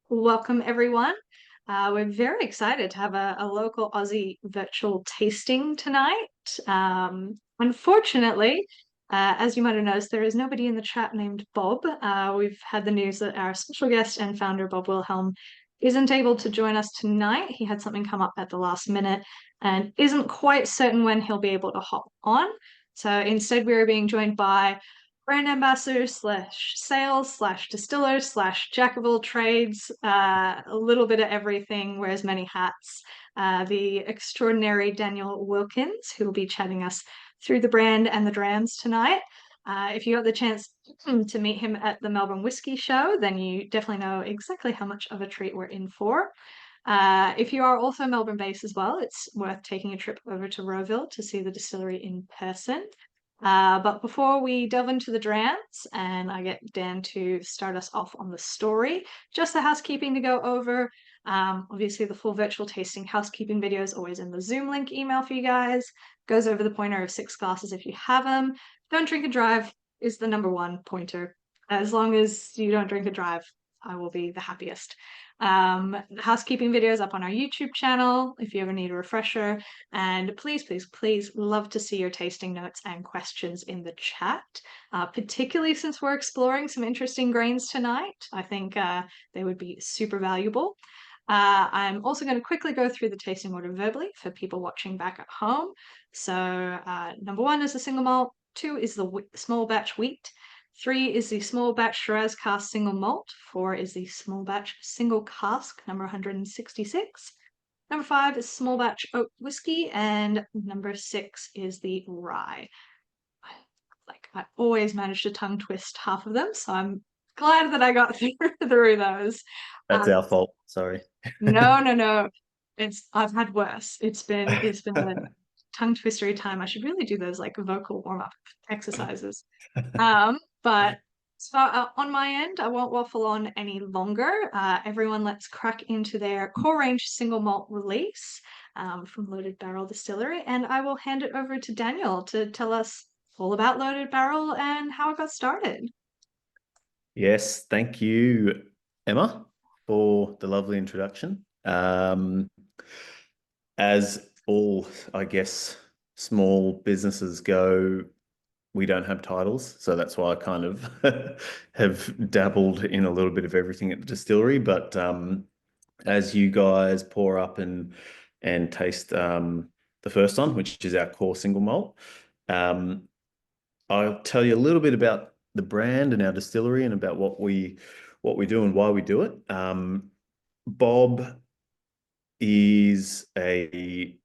Welcome, everyone. We're very excited to have a local Aussie virtual tasting tonight. Unfortunately, as you might have noticed, there is nobody in the chat named Bob. We've had the news that our special guest and founder, Bob Wilhelm, isn't able to join us tonight. He had something come up at the last minute and isn't quite certain when he'll be able to hop on. So instead, we are being joined by brand ambassador slash sales slash distiller slash jack of all trades, a little bit of everything, wears many hats. The extraordinary Daniel Wilkins, who will be chatting us through the brand and the drams tonight. If you got the chance to meet him at the Melbourne Whiskey Show, then you definitely know exactly how much of a treat we're in for. If you are also Melbourne based as well, it's worth taking a trip over to Rowville to see the distillery in person. But before we delve into the drams and I get Dan to start us off on the story, just the housekeeping to go over. Obviously, the full virtual tasting housekeeping video is always in the Zoom link email for you guys. Goes over the pointer of 6 glasses if you have them. Don't drink and drive is the number one pointer. As long as you don't drink and drive, I will be the happiest. Housekeeping videos up on our YouTube channel if you ever need a refresher. And please, please, please love to see your tasting notes and questions in the chat, particularly since we're exploring some interesting grains tonight. I think they would be super valuable. I'm also going to quickly go through the tasting order verbally for people watching back at home. So number 1 is the single malt, 2 is the small batch wheat, 3 is the small batch Shiraz cask single malt, 4 is the small batch single cask, number 166. Number 5 is small batch oak whiskey, and number 6 is the rye. I always manage to tongue twist half of them, so I'm glad that I got through those. That's our fault. Sorry. No. I've had worse. It's been a tongue twistery time. I should really do those like vocal warm-up exercises. But so on my end, I won't waffle on any longer. Everyone, let's crack into their core range single malt release from Loaded Barrel Distillery, and I will hand it over to Daniel to tell us all about Loaded Barrel and how it got started. Yes, thank you, Emma, for the lovely introduction. As all, I guess, small businesses go, we don't have titles, so that's why I kind of have dabbled in a little bit of everything at the distillery. But as you guys pour up and taste the first one, which is our core single malt, I'll tell you a little bit about the brand and our distillery and about what we do and why we do it. Bob is a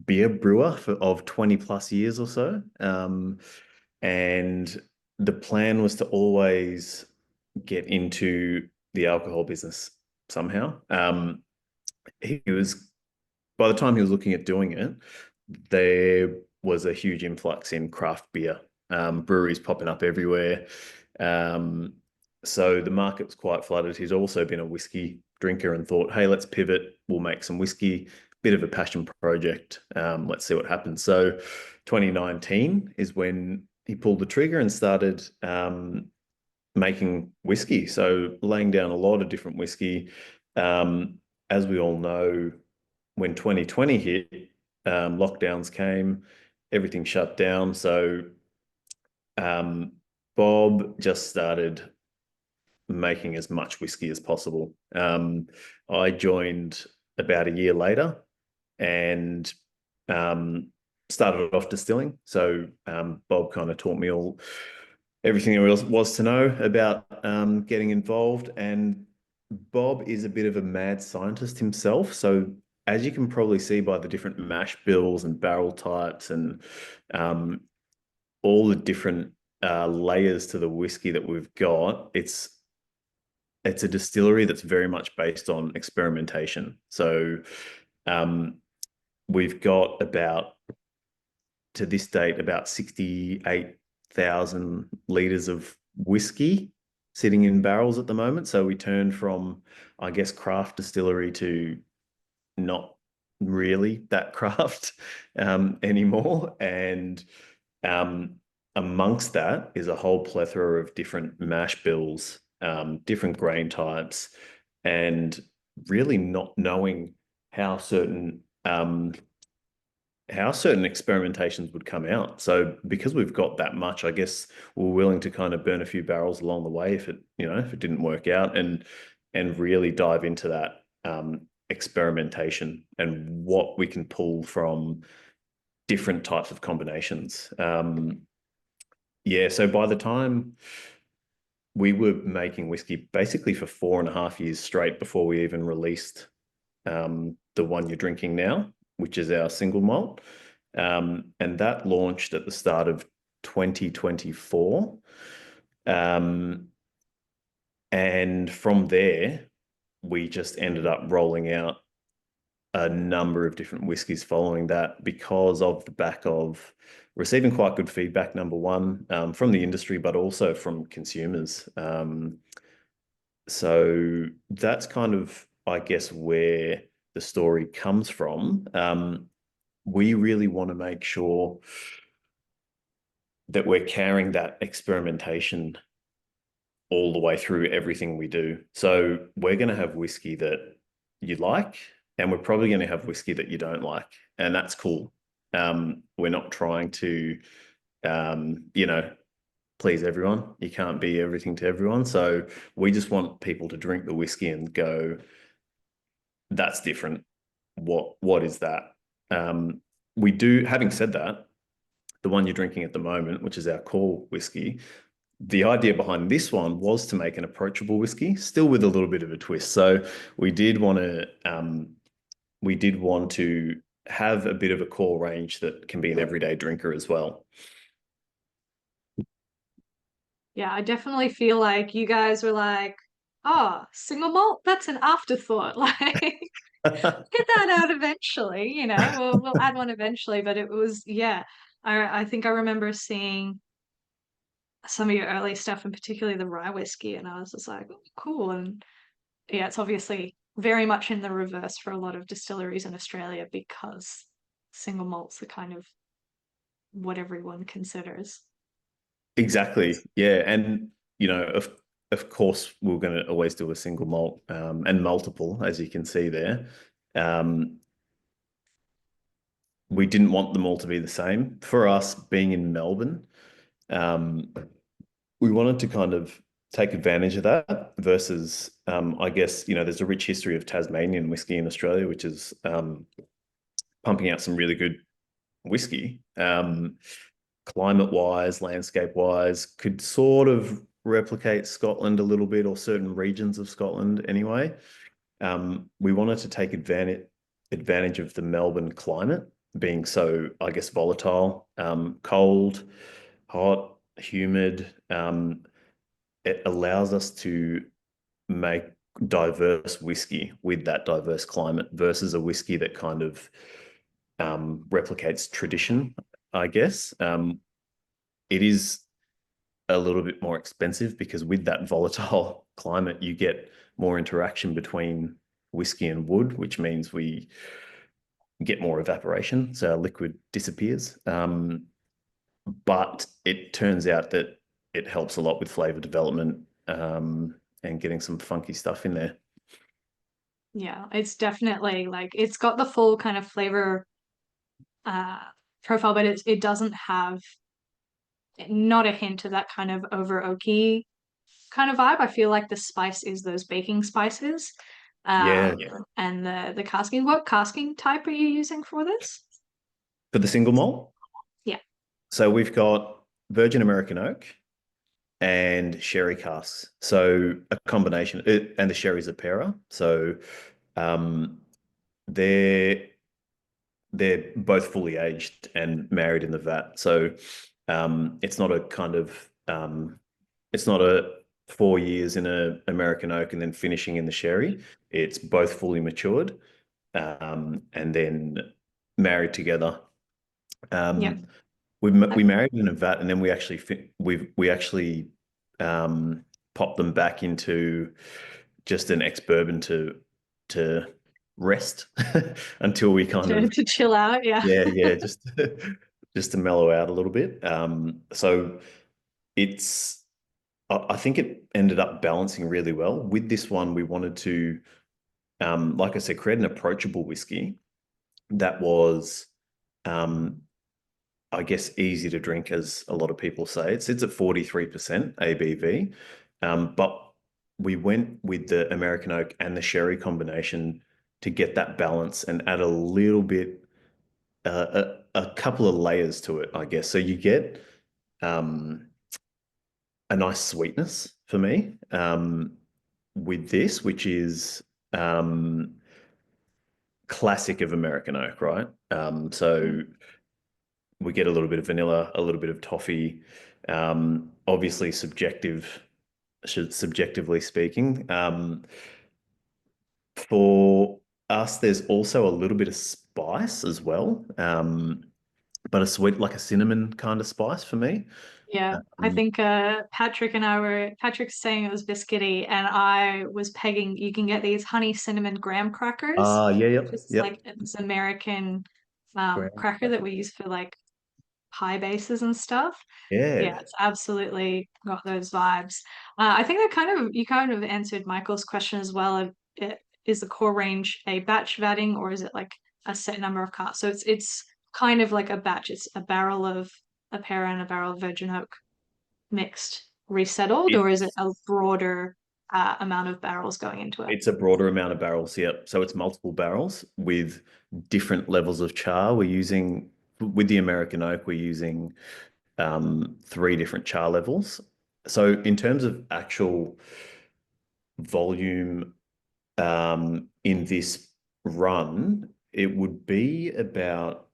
beer brewer of 20 plus years or so. And the plan was to always get into the alcohol business somehow. By the time he was looking at doing it, there was a huge influx in craft beer, breweries popping up everywhere. So the market was quite flooded. He's also been a whiskey drinker and thought, hey, let's pivot. We'll make some whiskey, bit of a passion project. Let's see what happens. So 2019 is when he pulled the trigger and started making whiskey. So laying down a lot of different whiskey. As we all know, when 2020 hit, lockdowns came, everything shut down. So Bob just started making as much whiskey as possible. I joined about a year later and started off distilling. So Bob kind of taught me everything there was to know about getting involved. And Bob is a bit of a mad scientist himself. So as you can probably see by the different mash bills and barrel types and all the different layers to the whiskey that we've got, it's a distillery that's very much based on experimentation. So we've got to this date, about 68,000 litres of whiskey sitting in barrels at the moment. So we turned from, I guess, craft distillery to not really that craft anymore. And amongst that is a whole plethora of different mash bills, different grain types, and really not knowing how certain experimentations would come out. So because we've got that much, I guess we're willing to kind of burn a few barrels along the way if it didn't work out, and really dive into that experimentation and what we can pull from different types of combinations. So by the time we were making whiskey basically for 4.5 years straight before we even released the one you're drinking now, which is our single malt. And that launched at the start of 2024. And from there, we just ended up rolling out a number of different whiskies following that, because of the back of receiving quite good feedback, number one, from the industry, but also from consumers. So that's kind of, I guess, where the story comes from. We really want to make sure that we're carrying that experimentation all the way through everything we do. So we're going to have whiskey that you like, and we're probably going to have whiskey that you don't like, and that's cool. We're not trying to, please everyone. You can't be everything to everyone. So we just want people to drink the whiskey and go, that's different. What is that? We do, having said that, the one you're drinking at the moment, which is our core whiskey, the idea behind this one was to make an approachable whiskey, still with a little bit of a twist. So we did want to have a bit of a core range that can be an everyday drinker as well. Yeah, I definitely feel like you guys were like, oh, single malt, that's an afterthought. Like, get that out eventually, we'll add one eventually. But it was, yeah, I think I remember seeing some of your early stuff, and particularly the rye whiskey, and I was just like, oh, cool. And yeah, it's obviously very much in the reverse for a lot of distilleries in Australia, because single malts are kind of what everyone considers. Exactly. Yeah. And, of course, we're going to always do a single malt, and multiple, as you can see there. We didn't want them all to be the same. For us, being in Melbourne, we wanted to kind of take advantage of that versus, I guess, there's a rich history of Tasmanian whiskey in Australia, which is pumping out some really good whiskey. Climate-wise, landscape-wise, could sort of replicate Scotland a little bit, or certain regions of Scotland anyway. We wanted to take advantage of the Melbourne climate being so, I guess, volatile, cold, hot, humid. It allows us to make diverse whiskey with that diverse climate versus a whiskey that kind of replicates tradition, I guess. It is a little bit more expensive because with that volatile climate, you get more interaction between whiskey and wood, which means we get more evaporation, so our liquid disappears. But it turns out that it helps a lot with flavor development, and getting some funky stuff in there. Yeah, it's definitely like it's got the full kind of flavor uh profile, but it doesn't have not a hint of that kind of over oaky kind of vibe. I feel like the spice is those baking spices. Yeah. And the casking. What casking type are you using for this? For the single malt, Yeah. so we've got virgin American oak and sherry casks. So a combination, and the sherry's a pairer. So they're both fully aged and married in the vat. So it's not a kind of it's not a 4 years in a American oak and then finishing in the sherry. It's both fully matured, and then married together. Yeah. We married in a vat, and then we actually popped them back into just an ex-bourbon to rest until we kind of, To chill out, yeah. yeah, just to mellow out a little bit. So it's I think it ended up balancing really well. With this one, we wanted to, like I said, create an approachable whiskey that was, um, I guess, easy to drink, as a lot of people say. It sits at 43% ABV, but we went with the American oak and the sherry combination to get that balance and add a little bit, a couple of layers to it, I guess. So you get um, a nice sweetness for me with this, which is um, classic of American oak, right? So we get a little bit of vanilla, a little bit of toffee, obviously subjectively speaking. For us, there's also a little bit of spice as well, but a sweet, like a cinnamon kind of spice for me. Yeah, I Um, think Patrick's saying it was biscuity, and I was pegging you can get these honey cinnamon graham crackers, yeah, yep, just yep. like this American Graham cracker that we crackers. use for like pie bases and stuff. Yeah, Yeah, it's absolutely got those vibes. I think that you kind of answered Michael's question as well. Of is the core range a batch vatting or is it like a set number of casks? So it's kind of like a batch. It's a barrel of a pear and a barrel of virgin oak mixed, resettled, or is it it's a broader amount of barrels going into it? it's a broader amount of barrels, yep. So it's multiple barrels with different levels of char. We're using with the American oak, we're using three different char levels. So in terms of actual volume in this run, it would be about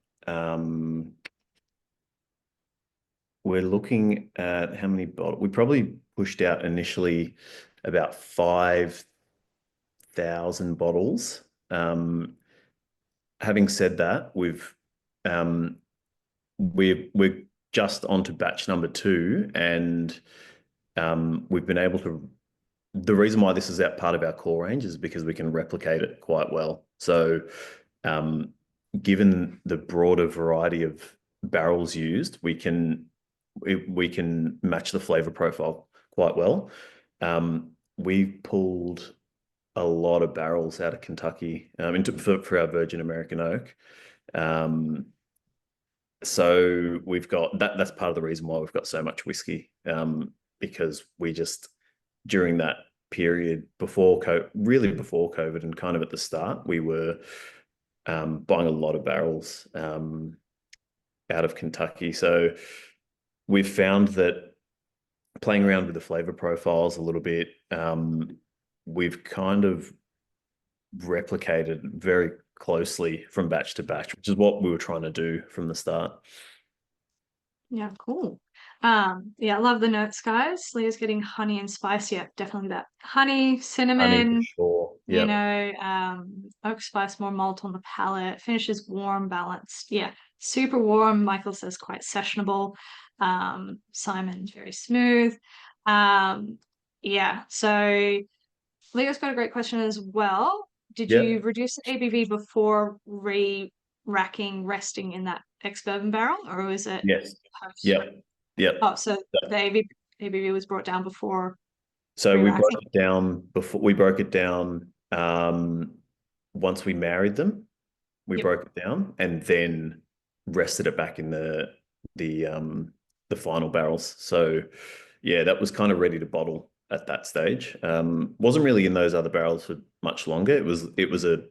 we're looking at how many bottles. We probably pushed out initially about 5,000 bottles. Having said that, um, we're just onto batch number two, and we've been able to. The reason why this is out part of our core range is because we can replicate it quite well. So, um, given the broader variety of barrels used, we can match the flavor profile quite well. We pulled a lot of barrels out of Kentucky for our virgin American oak. Um, so we've got that. That's part of the reason why we've got so much whiskey, because we just during that period really before COVID and kind of at the start, we were buying a lot of barrels out of Kentucky. So we've found that playing around with the flavor profiles a little bit, we've kind of replicated very closely from batch to batch, which is what we were trying to do from the start. Yeah, cool. Yeah, I love the notes, guys. Leah's getting honey and spice. Yeah, definitely that. Honey, Honey for cinnamon, sure. Yep. oak spice, more malt on the palate. Finishes warm, balanced. Yeah, super warm. Michael says quite sessionable. Simon's very smooth. Um, yeah, so Leo's got a great question as well. Did you Yep. reduce the ABV before re-racking, resting in that ex-bourbon barrel, or was it Yes. post? Yep. Yep. Oh, so the ABV was brought down before So we broke re-racking? it down before we broke it down once we married them. We Yep. broke it down and then rested it back in the final barrels. So yeah, that was kind of ready to bottle at that stage. Wasn't really in those other barrels for much longer. It was a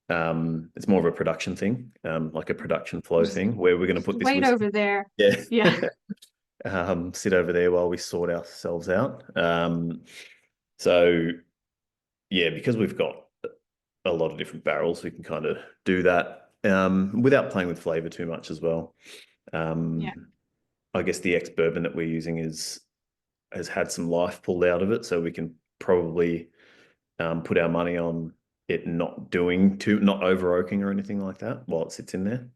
it's more of a production thing, like a production flow Just, thing where we're going to just put this wait whiskey. over there. Yeah. Yeah. Sit over there while we sort ourselves out. So yeah, because we've got a lot of different barrels, we can kind of do that without playing with flavor too much as well. Yeah. I guess the ex bourbon that we're using has had some life pulled out of it, so we can probably put our money on it not over oaking or anything like that while it sits in there.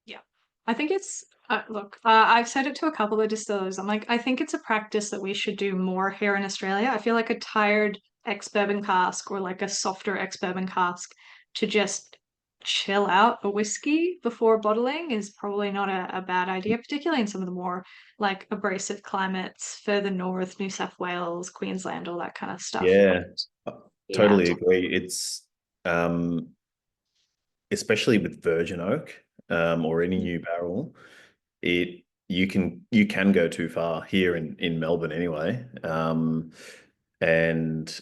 Yeah. I think it's, look, I've said it to a couple of distillers. I'm like, I think it's a practice that we should do more here in Australia. I feel like a tired ex-bourbon cask or like a softer ex-bourbon cask to just chill out a whiskey before bottling is probably not a bad idea, particularly in some of the more like abrasive climates further north, New South Wales, Queensland, all that kind of stuff. Yeah, I Yeah. totally agree. It's um, especially with virgin oak or any new barrel, it you can go too far here in Melbourne anyway. And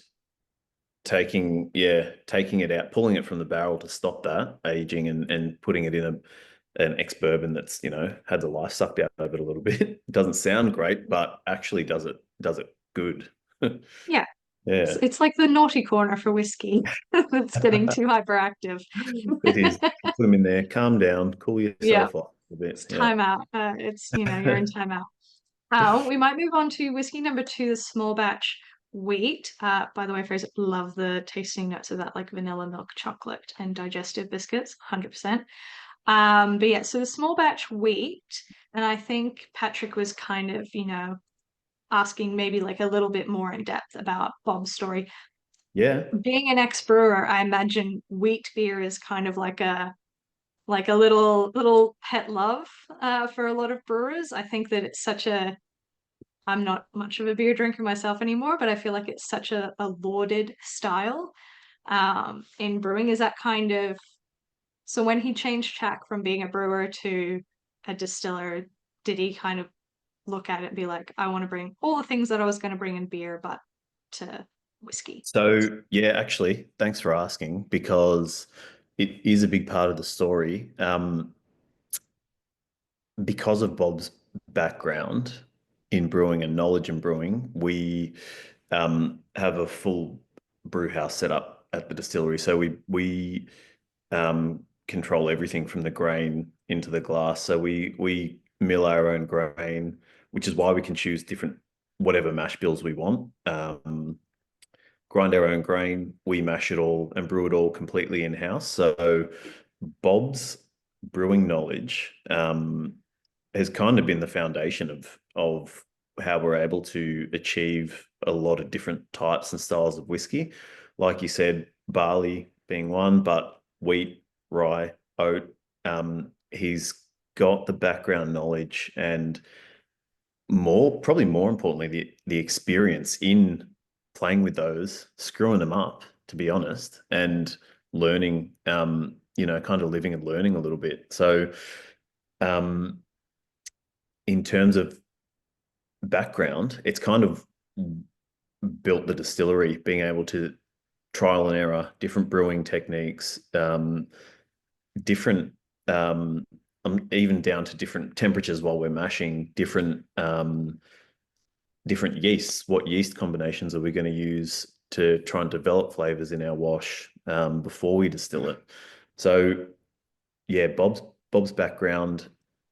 taking it out, pulling it from the barrel to stop that aging and putting it in an ex bourbon that's had the life sucked out of it a little bit. It doesn't sound great, but actually does it good. Yeah. Yeah, It's like the naughty corner for whiskey that's getting too hyperactive. it is. Put them in there, calm down, cool Yeah, yourself off a bit. it's Yeah. timeout. You're in timeout. We might move on to whiskey number two, the small batch wheat. By the way, Fraser, love the tasting notes of that, like vanilla milk chocolate and digestive biscuits, 100%. But yeah, so the small batch wheat, and I think Patrick was kind of, asking maybe like a little bit more in depth about Bob's story. Yeah. Being an ex-brewer, I imagine wheat beer is kind of like a little pet love for a lot of brewers. I think that it's such a I'm not much of a beer drinker myself anymore, but I feel like it's such a lauded style in brewing. Is that kind of so when he changed track from being a brewer to a distiller, did he kind of look at it and be like, I want to bring all the things that I was going to bring in beer, but to whiskey? So yeah, actually, thanks for asking because it is a big part of the story. Because of Bob's background in brewing and knowledge in brewing, we have a full brew house set up at the distillery. So we control everything from the grain into the glass. So we mill our own grain, which is why we can choose different whatever mash bills we want. Grind our own grain, we mash it all and brew it all completely in house. So Bob's brewing knowledge has kind of been the foundation of how we're able to achieve a lot of different types and styles of whiskey. Like you said, barley being one, but wheat, rye, oat. He's got the background knowledge and probably more importantly, the experience in playing with those, screwing them up, to be honest, and learning, kind of living and learning a little bit. So, um, in terms of background, it's kind of built the distillery, being able to trial and error, different brewing techniques, different, even down to different temperatures while we're mashing, different yeasts. What yeast combinations are we going to use to try and develop flavors in our wash before we distill it? So yeah, Bob's background,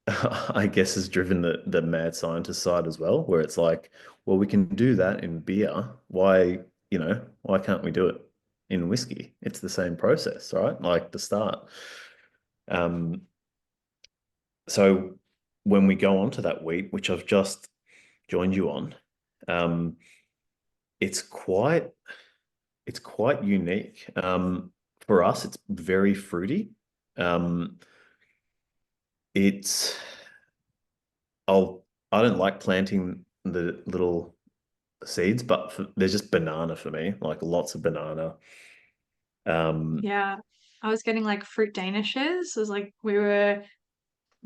I guess, has driven the mad scientist side as well, where it's like, well, we can do that in beer. Why can't we do it in whiskey? It's the same process, right? Like the start. Um, so when we go on to that wheat, which I've just joined you on, um, it's quite unique. For us, it's very fruity. Um, it's I don't like planting the little seeds, but there's just banana for me, like lots of banana. Um, Yeah. I was getting like fruit danishes. It was like we were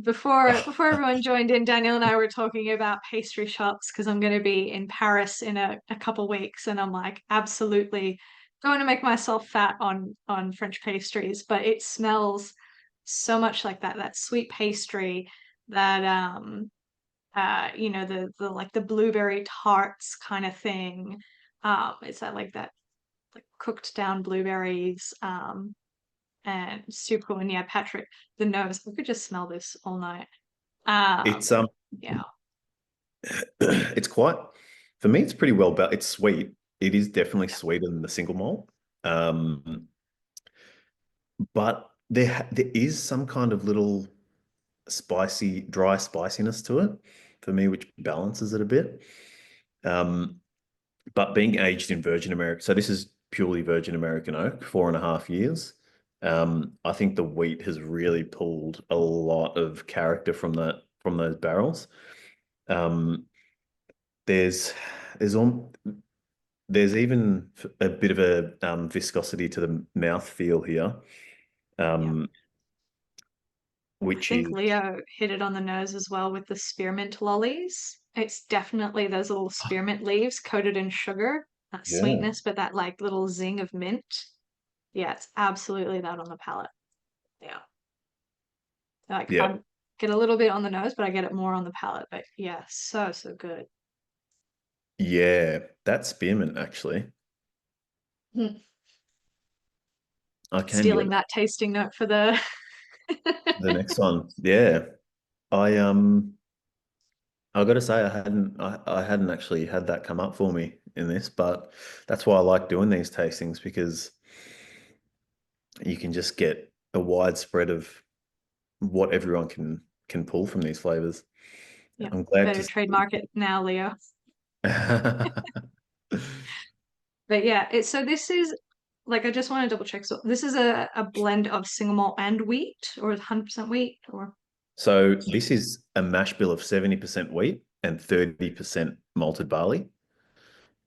before everyone joined in, Daniel and I were talking about pastry shops because I'm going to be in Paris in a couple weeks, and I'm like absolutely going to make myself fat on French pastries, but it smells so much like that sweet pastry that the like the blueberry tarts kind of thing. It's that like cooked down blueberries and super cool. And yeah, Patrick, the nose, I could just smell this all night. it's Um, yeah, it's quite for me. It's pretty well balanced. It's sweet. It is definitely sweeter than the single malt. But there is some kind of little dry spiciness to it for me, which balances it a bit. Um, but being aged in Virgin America, so this is purely Virgin American oak, 4.5 years. I think the wheat has really pulled a lot of character from those barrels. Um, there's there's on there's even a bit of a viscosity to the mouth feel here, Yeah. um, I which think is Leo hit it on the nose as well with the spearmint lollies. It's definitely those little spearmint leaves coated in sugar, that yeah, sweetness, but that like little zing of mint. Yeah, it's absolutely that on the palate. Yeah. Like yeah, I get a little bit on the nose, but I get it more on the palate. But yeah, so, so good. yeah. That spearmint actually, Hmm. I can get Stealing that tasting note for the the next one. Yeah, I I got to say I hadn't actually had that come up for me in this, but that's why I like doing these tastings because you can just get a wide spread of what everyone can pull from these flavors. Yeah, I'm glad better to trademark it now, Leo. see. But yeah, it's so this is like I just want to double check. So this is a blend of single malt and wheat, or 100% wheat, or So this is a mash bill of 70% wheat and 30% malted barley.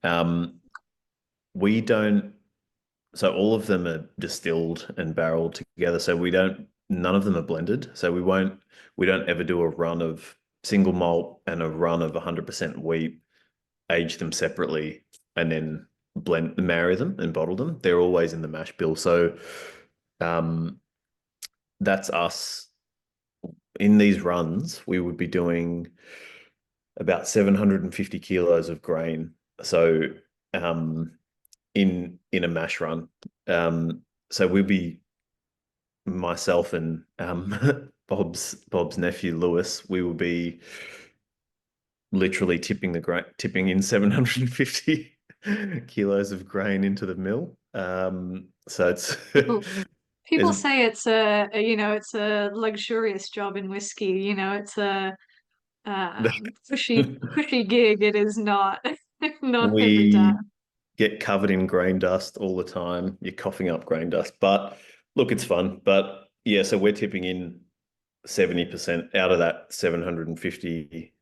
Um, we don't, so all of them are distilled and barreled together. So none of them are blended. So we don't ever do a run of single malt and a run of 100% wheat, age them separately, and then marry them and bottle them. They're always in the mash bill. So um, that's us. In these runs, we would be doing about 750 kilos of grain. So um, in a mash run. So we'll be myself and Bob's nephew Lewis. We will be literally tipping in 750 kilos of grain into the mill. So it's people people there's say it's it's a luxurious job in whiskey. It's a cushy gig. It is not not every we time. get covered in grain dust all the time. You're coughing up grain dust, but look, it's fun. But yeah, so we're tipping in 70% out of that 750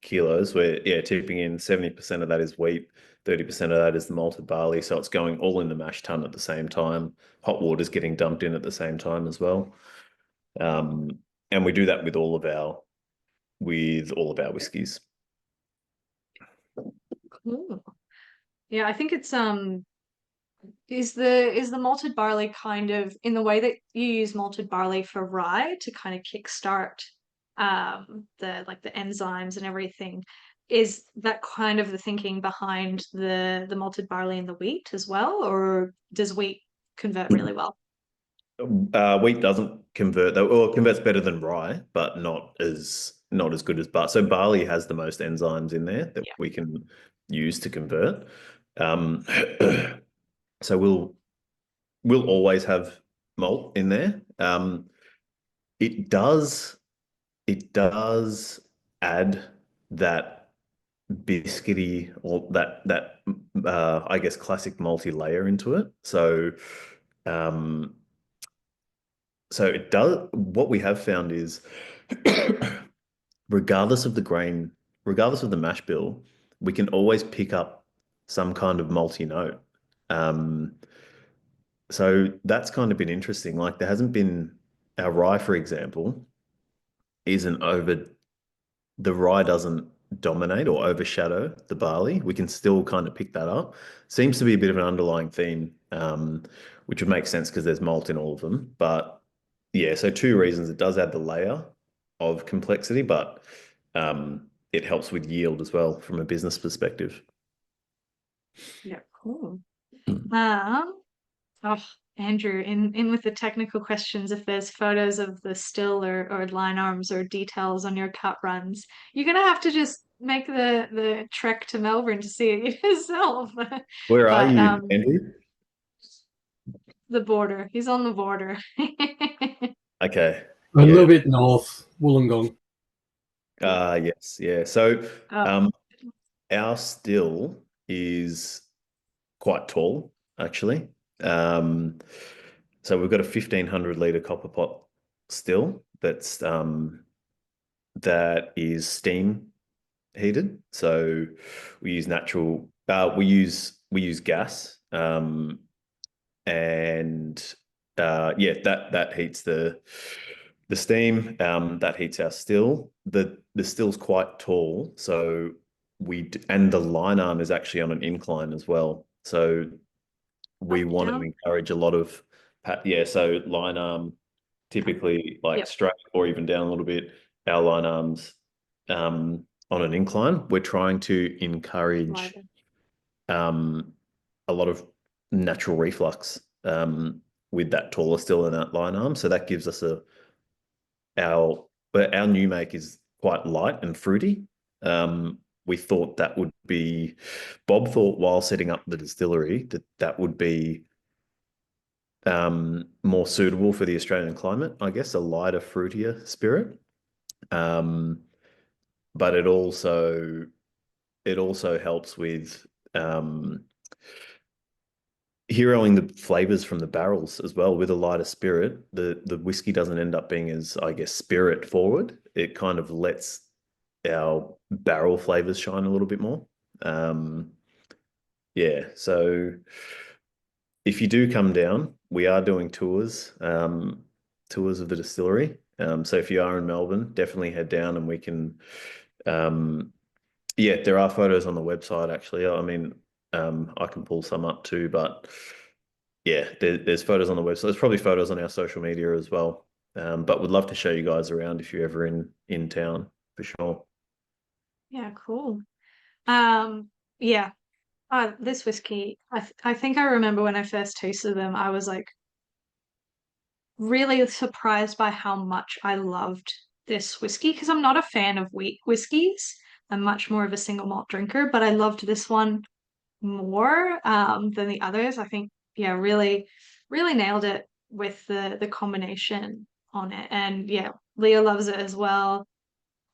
kilos. We're tipping in 70% of that is wheat, 30% of that is the malted barley. So it's going all in the mash tun at the same time. Hot water's getting dumped in at the same time as well. Um, and we do that with all of our whiskies. Cool. Yeah, I think it's is the malted barley kind of in the way that you use malted barley for rye to kind of kickstart the enzymes and everything. Is that kind of the thinking behind the malted barley and the wheat as well, or does wheat convert really well? Wheat doesn't convert though, or converts better than rye, but not as good as barley. So barley has the most enzymes in there that Yeah. we can use to convert. Um, so we'll always have malt in there. It does it does add that biscuity or that I guess classic malty layer into it. Um, so it does. What we have found is, regardless of the grain, regardless of the mash bill, we can always pick up some kind of malty note. Um, so that's kind of been interesting. Like there hasn't been our rye, for example, isn't over the rye doesn't dominate or overshadow the barley. We can still kind of pick that up. Seems to be a bit of an underlying theme, which would make sense because there's malt in all of them. But yeah, so two reasons. It does add the layer of complexity, but it helps with yield as well from a business perspective. Yeah, cool. Um, oh, Andrew, in with the technical questions, if there's photos of the still or line arms or details on your cut runs, you're gonna have to just make the trek to Melbourne to see it yourself. Where are But you, Andrew? the border. He's on the border. Okay. A Yeah. little bit north, Wollongong. Yeah. Yes. Yeah. So Oh, um, our still is quite tall, actually. Um, So we've got a 1,500 litre copper pot still that is steam heated. So we use we use gas, and yeah, that heats the steam, that heats our still. The still's quite tall, so and the line arm is actually on an incline as well. So we Up, want to down. encourage a lot of so line arm typically like Yep. straight or even down a little bit. Our line arms on an incline. We're trying to encourage Wider. a lot of natural reflux with that taller still in that line arm. So that gives us our new make is quite light and fruity. We thought that would be, Bob thought while setting up the distillery that would be more suitable for the Australian climate, I guess, a lighter, fruitier spirit. But it also helps with heroing the flavors from the barrels as well. With a lighter spirit, the whiskey doesn't end up being as, I guess, spirit forward. It kind of lets our barrel flavors shine a little bit more. Yeah, so if you do come down, we are doing tours of the distillery. So if you are in Melbourne, definitely head down and we can. Yeah, there are photos on the website actually. I mean, I can pull some up too, but yeah, there's photos on the website. There's probably photos on our social media as well. But we'd love to show you guys around if you're ever in town for sure. Yeah, cool. Yeah. This whiskey, I think I remember when I first tasted them, I was like really surprised by how much I loved this whiskey because I'm not a fan of wheat whiskeys. I'm much more of a single malt drinker, but I loved this one more than the others. I think, yeah, really nailed it with the combination on it. And yeah, Leah loves it as well.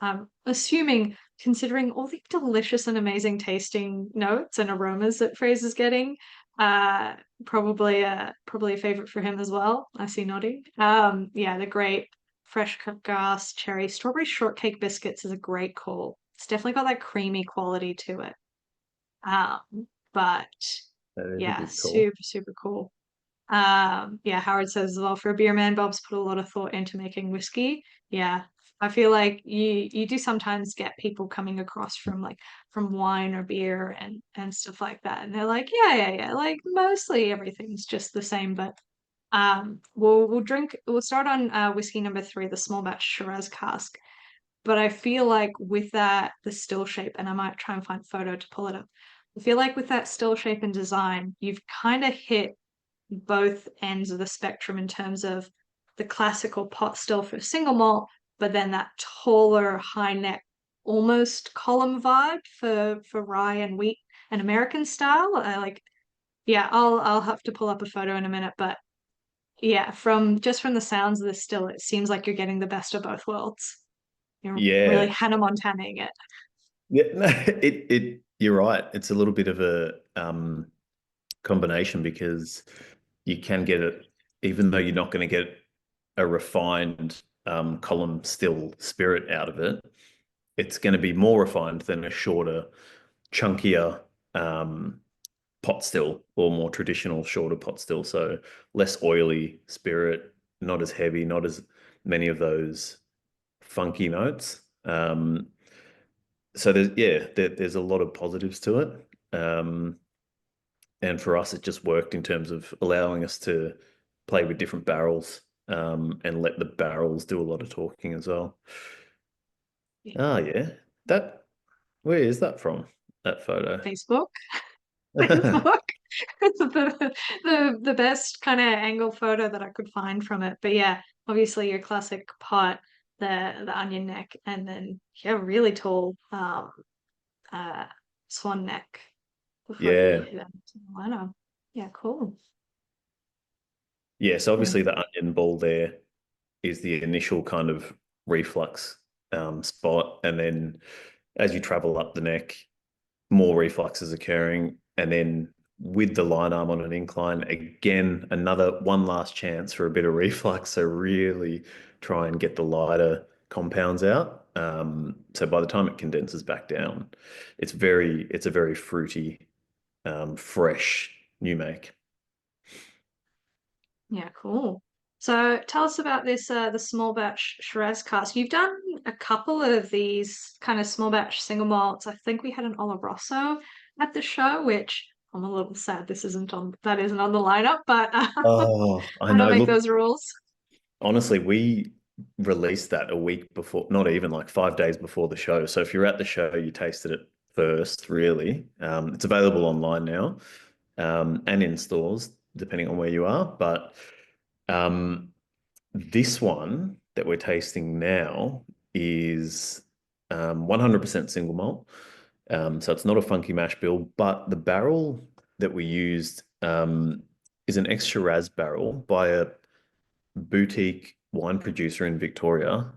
I'm assuming, considering all the delicious and amazing tasting notes and aromas that Fraser's getting, uh, probably a favorite for him as well. I see nodding. Yeah, the great fresh cut grass, cherry, strawberry shortcake biscuits is a great call. It's definitely got that creamy quality to it. But That is a yeah, good call. super cool. Yeah, Howard says as well, for a beer man, Bob's put a lot of thought into making whiskey. Yeah. I feel like you do sometimes get people coming across from wine or beer and stuff like that. And they're like, yeah. Like mostly everything's just the same. But we'll start on whiskey number 3, the small batch Shiraz cask. But I feel like with that, the still shape, and I might try and find a photo to pull it up. I feel like with that still shape and design, you've kind of hit both ends of the spectrum in terms of the classical pot still for single malt, but then that taller, high neck, almost column vibe for rye and wheat and American style. Yeah, I'll have to pull up a photo in a minute, but yeah, from the sounds of this still, it seems like you're getting the best of both worlds. You're really Yeah, Hannah Montaning it. yeah. No, you're right. It's a little bit of a combination because you can get it, even though you're not going to get a refined column still spirit out of it. It's going to be more refined than a shorter, chunkier pot still or more traditional shorter pot still. So less oily spirit, not as heavy, not as many of those funky notes. So there's a lot of positives to it. And for us, it just worked in terms of allowing us to play with different barrels and let the barrels do a lot of talking as well. Yeah. Ah, yeah. Where is that from? That photo. Facebook. Facebook. It's the best kind of angle photo that I could find from it. But yeah, obviously your classic pot, the onion neck, and then yeah, really tall uh swan neck before you Yeah. hit them. I know. Yeah, cool. Yeah. So Yeah. obviously the onion ball there is the initial kind of reflux spot. And then as you travel up the neck, more reflux is occurring. And then with the line arm on an incline. Again, one last chance for a bit of reflux. So really try and get the lighter compounds out. So by the time it condenses back down, it's a very fruity, fresh new make. Yeah, cool. So tell us about this the small batch Shiraz cask. You've done a couple of these kind of small batch single malts. I think we had an Oloroso at the show, which I'm a little sad that isn't on the lineup, but Oh, I I don't know. make Look, those rules. honestly, we released that a week before, not even like 5 days before the show. So if you're at the show, you tasted it first, really. It's available online now, and in stores, depending on where you are. But um, this one that we're tasting now is 100% single malt. So it's not a funky mash bill, but the barrel that we used is an ex-Shiraz barrel by a boutique wine producer in Victoria,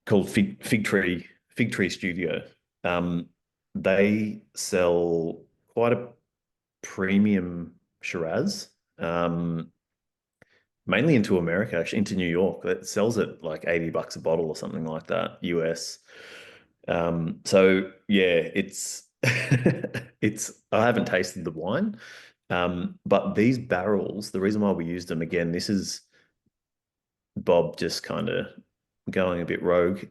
called Fig Tree Studio. They sell quite a premium Shiraz, mainly into America, actually into New York. That sells at like $80 a bottle or something like that, US. So yeah, it's I haven't tasted the wine. But these barrels, the reason why we used them, again, this is Bob just kind of going a bit rogue.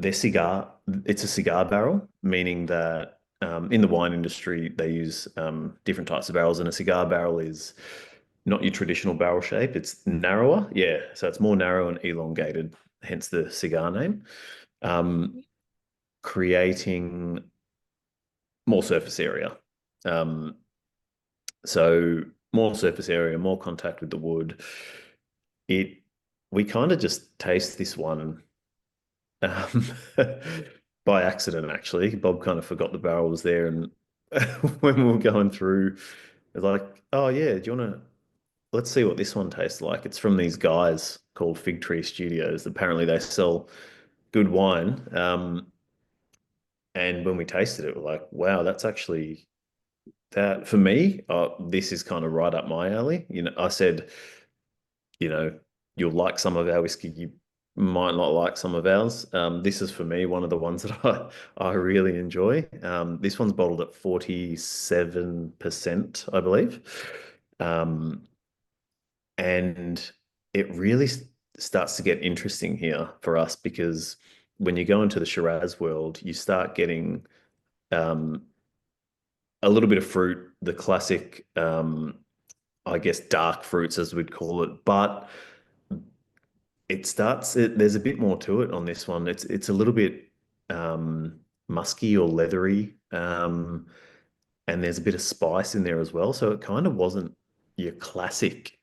It's a cigar barrel, meaning that in the wine industry, they use different types of barrels, and a cigar barrel is not your traditional barrel shape. It's narrower. Yeah. So it's more narrow and elongated, hence the cigar name, creating more surface area. So more surface area, more contact with the wood. We kind of just taste this one um, by accident, actually. Bob kind of forgot the barrel was there, and when we were going through, it's like, oh yeah, do you want to? Let's see what this one tastes like. It's from these guys called Fig Tree Studios. Apparently, they sell good wine. And when we tasted it, we're like, wow, that's actually that for me. This is kind of right up my alley. I said, you know, you'll like some of our whiskey, you might not like some of ours. This is for me one of the ones that I really enjoy. This one's bottled at 47%, I believe. And it really starts to get interesting here for us, because when you go into the Shiraz world, you start getting a little bit of fruit, the classic, I guess, dark fruits as we'd call it, but there's a bit more to it on this one. It's a little bit musky or leathery, and there's a bit of spice in there as well. So it kind of wasn't your classic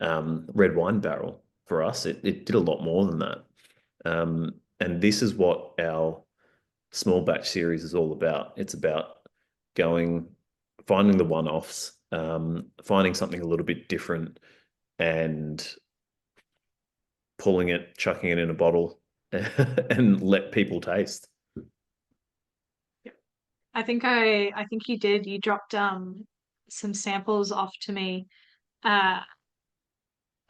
red wine barrel for us. It did a lot more than that. And this is what our small batch series is all about. It's about finding the one-offs, finding something a little bit different, and pulling it, chucking it in a bottle, and let people taste. I think you did. You dropped some samples off to me. Uh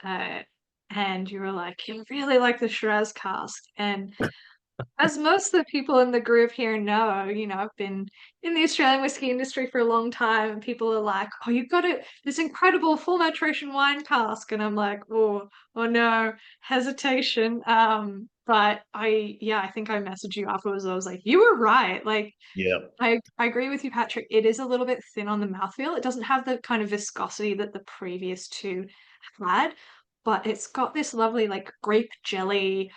uh and you were like, you really like the Shiraz cask. And as most of the people in the group here know, I've been in the Australian whiskey industry for a long time, and people are like, "Oh, you've got this incredible full maturation wine cask," and I'm like, "Oh no, hesitation." But I think I messaged you afterwards. I was like, "You were right." Like, Yeah. I agree with you, Patrick. It is a little bit thin on the mouthfeel. It doesn't have the kind of viscosity that the previous two had, but it's got this lovely like grape jelly,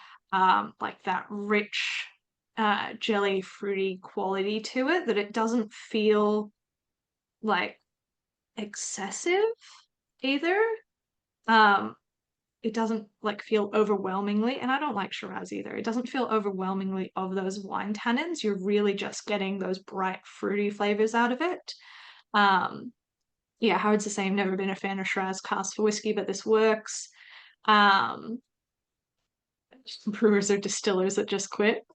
like that rich jelly fruity quality to it, that it doesn't feel like excessive either. Um, it doesn't like feel overwhelmingly, and I don't like Shiraz either. It doesn't feel overwhelmingly of those wine tannins. You're really just getting those bright fruity flavors out of it. Um, yeah, Howard's the same. Never been a fan of Shiraz cask for whiskey, but this works. Um, Brewers are distillers that just quit.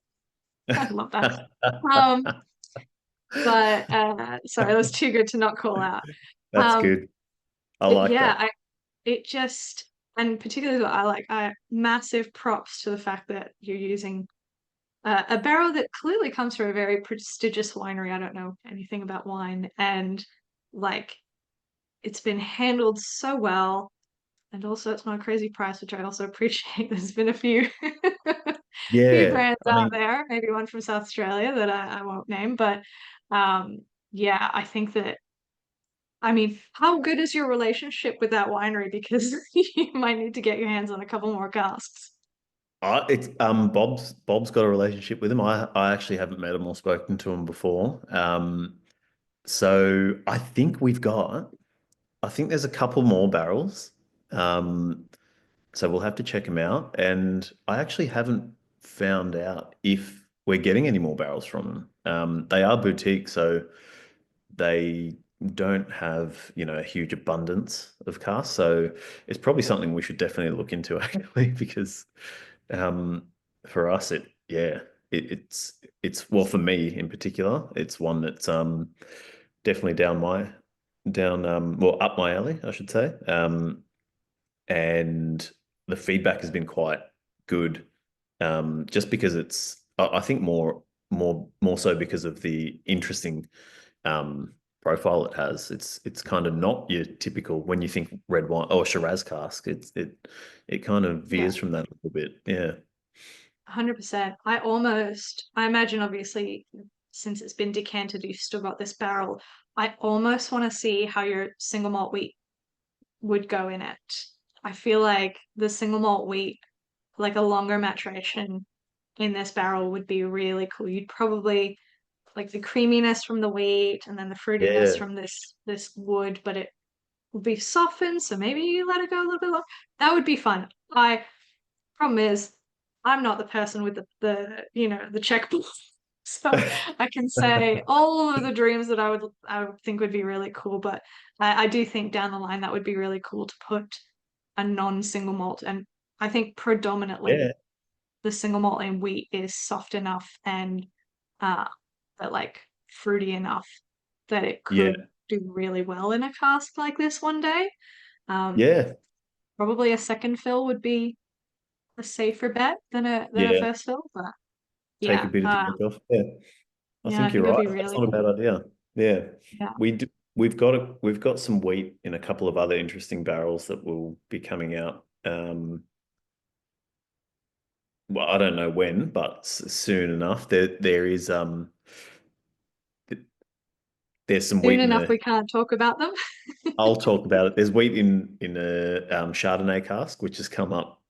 I love that. Um, But sorry, that was too good to not call out. That's Um, good. I but like yeah, that. it just, and particularly what I like, massive props to the fact that you're using a barrel that clearly comes from a very prestigious winery. I don't know anything about wine, and like it's been handled so well, and also it's not a crazy price, which I also appreciate. There's been a few few Yeah. brands I out mean, there, maybe one from South Australia that I won't name, but um, yeah, I think that. I mean, how good is your relationship with that winery? Because you might need to get your hands on a couple more casks. it's Bob's got a relationship with him. I actually haven't met him or spoken to him before. So I think there's a couple more barrels. Um, so we'll have to check them out. And I actually haven't found out if we're getting any more barrels from them. They are boutique, so they don't have, a huge abundance of casks. So it's probably something we should definitely look into actually, because um, for us, it's well, for me in particular, it's one that's definitely up my alley, I should say. And the feedback has been quite good, just because I think more so because of the interesting profile it has. It's kind of not your typical when you think red wine or Shiraz cask. It kind of Yeah, veers from that a little bit. Yeah. 100%. I imagine obviously since it's been decanted, you've still got this barrel. I almost want to see how your single malt wheat would go in it. I feel like the single malt wheat, like a longer maturation in this barrel would be really cool. You'd probably like the creaminess from the wheat and then the fruitiness Yeah. from this wood, but it will be softened, so maybe you let it go a little bit longer. That would be fun. I Problem is, I'm not the person with the checkbook. So I can say all of the dreams that I would think would be really cool, but I do think down the line that would be really cool to put a non-single malt. And I think predominantly Yeah. the single malt and wheat is soft enough and uh but like fruity enough that it Yeah. could do really well in a cask like this one day. Um, Yeah. Probably a second fill would be a safer bet than a Yeah. first fill, but Take a yeah, bit of the edge off. Yeah. I yeah, I think think you're it'd right. be That's really not a bad cool. idea. Yeah. Yeah, We do, we've got some wheat in a couple of other interesting barrels that will be coming out. Well, I don't know when, but soon enough. There's some soon wheat in enough a. we can't talk about them. I'll talk about it. There's wheat in a Chardonnay cask, which has come up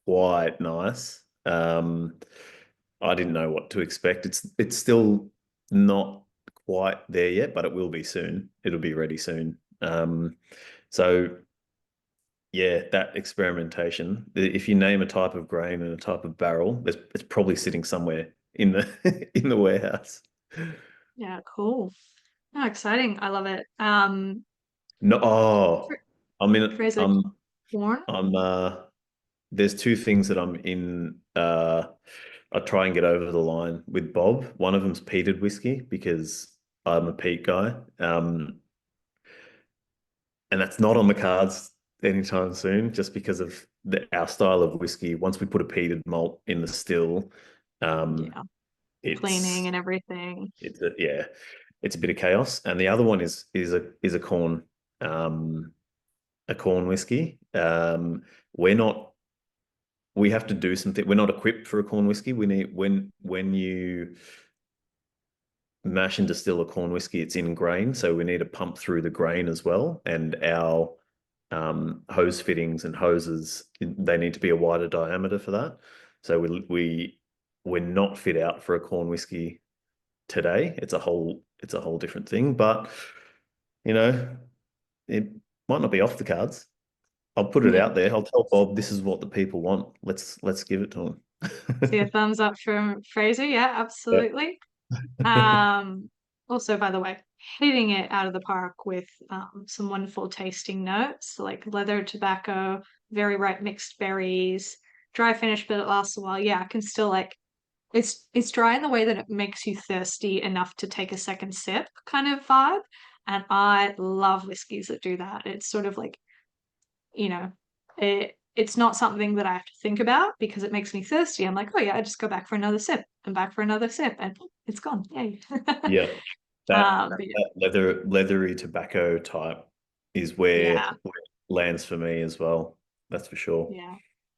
quite nice. I didn't know what to expect. It's still not quite there yet, but it will be soon. It'll be ready soon. So yeah, that experimentation. If you name a type of grain and a type of barrel, it's probably sitting somewhere in the in the warehouse. Yeah, cool. Oh, exciting. I love it. No, Fra- I mean, Fraser corn. I'm there's two things that I'm in. I try and get over the line with Bob. One of them's peated whiskey because I'm a peat guy. And that's not on the cards anytime soon, just because of our style of whiskey. Once we put a peated malt in the still, um, Yeah, cleaning it's and everything. yeah, it's a bit of chaos. And the other one is um, a corn whiskey. We're not we have to do something. We're not equipped for a corn whiskey. We need when you mash and distill a corn whiskey, it's in grain, so we need to pump through the grain as well. And our hose fittings and hoses, they need to be a wider diameter for that. So we're not fit out for a corn whiskey today. It's a whole different thing, but you know, it might not be off the cards. I'll put it Yeah. out there. I'll tell Bob this is what the people want. Let's give it to See a them. thumbs up from Fraser. Yeah, Yeah. absolutely. Um, Also, by the way, hitting it out of the park with some wonderful tasting notes like leather, tobacco, very ripe mixed berries, dry finish, but it lasts a while. Yeah, I can still like it's dry in the way that it makes you thirsty enough to take a second sip kind of vibe. And I love whiskeys that do that. It's sort of like, you know, it's not something that I have to think about because it makes me thirsty. I'm like, oh yeah, I just go back for another sip and back for another sip and it's gone. Yay. Yeah, that, But that leathery tobacco type is where yeah, it lands for me as well. That's for sure. yeah.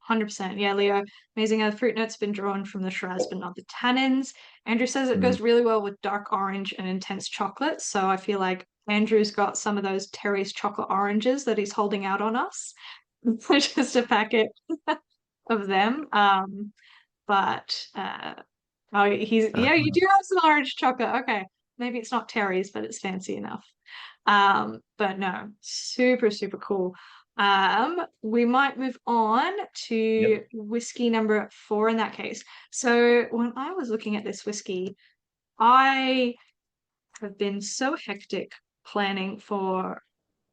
100%. Yeah, Leo. Amazing how the fruit notes been drawn from the Shiraz, but not the tannins. Andrew says it Mm. goes really well with dark orange and intense chocolate. So I feel like Andrew's got some of those Terry's chocolate oranges that he's holding out on us. Just a packet of them. But oh, yeah, you do have some orange chocolate. Okay, maybe it's not Terry's, but it's fancy enough. But no, super, super cool. We might move on to Yep. whiskey number 4 in that case. So when I was looking at this whiskey, I have been so hectic planning for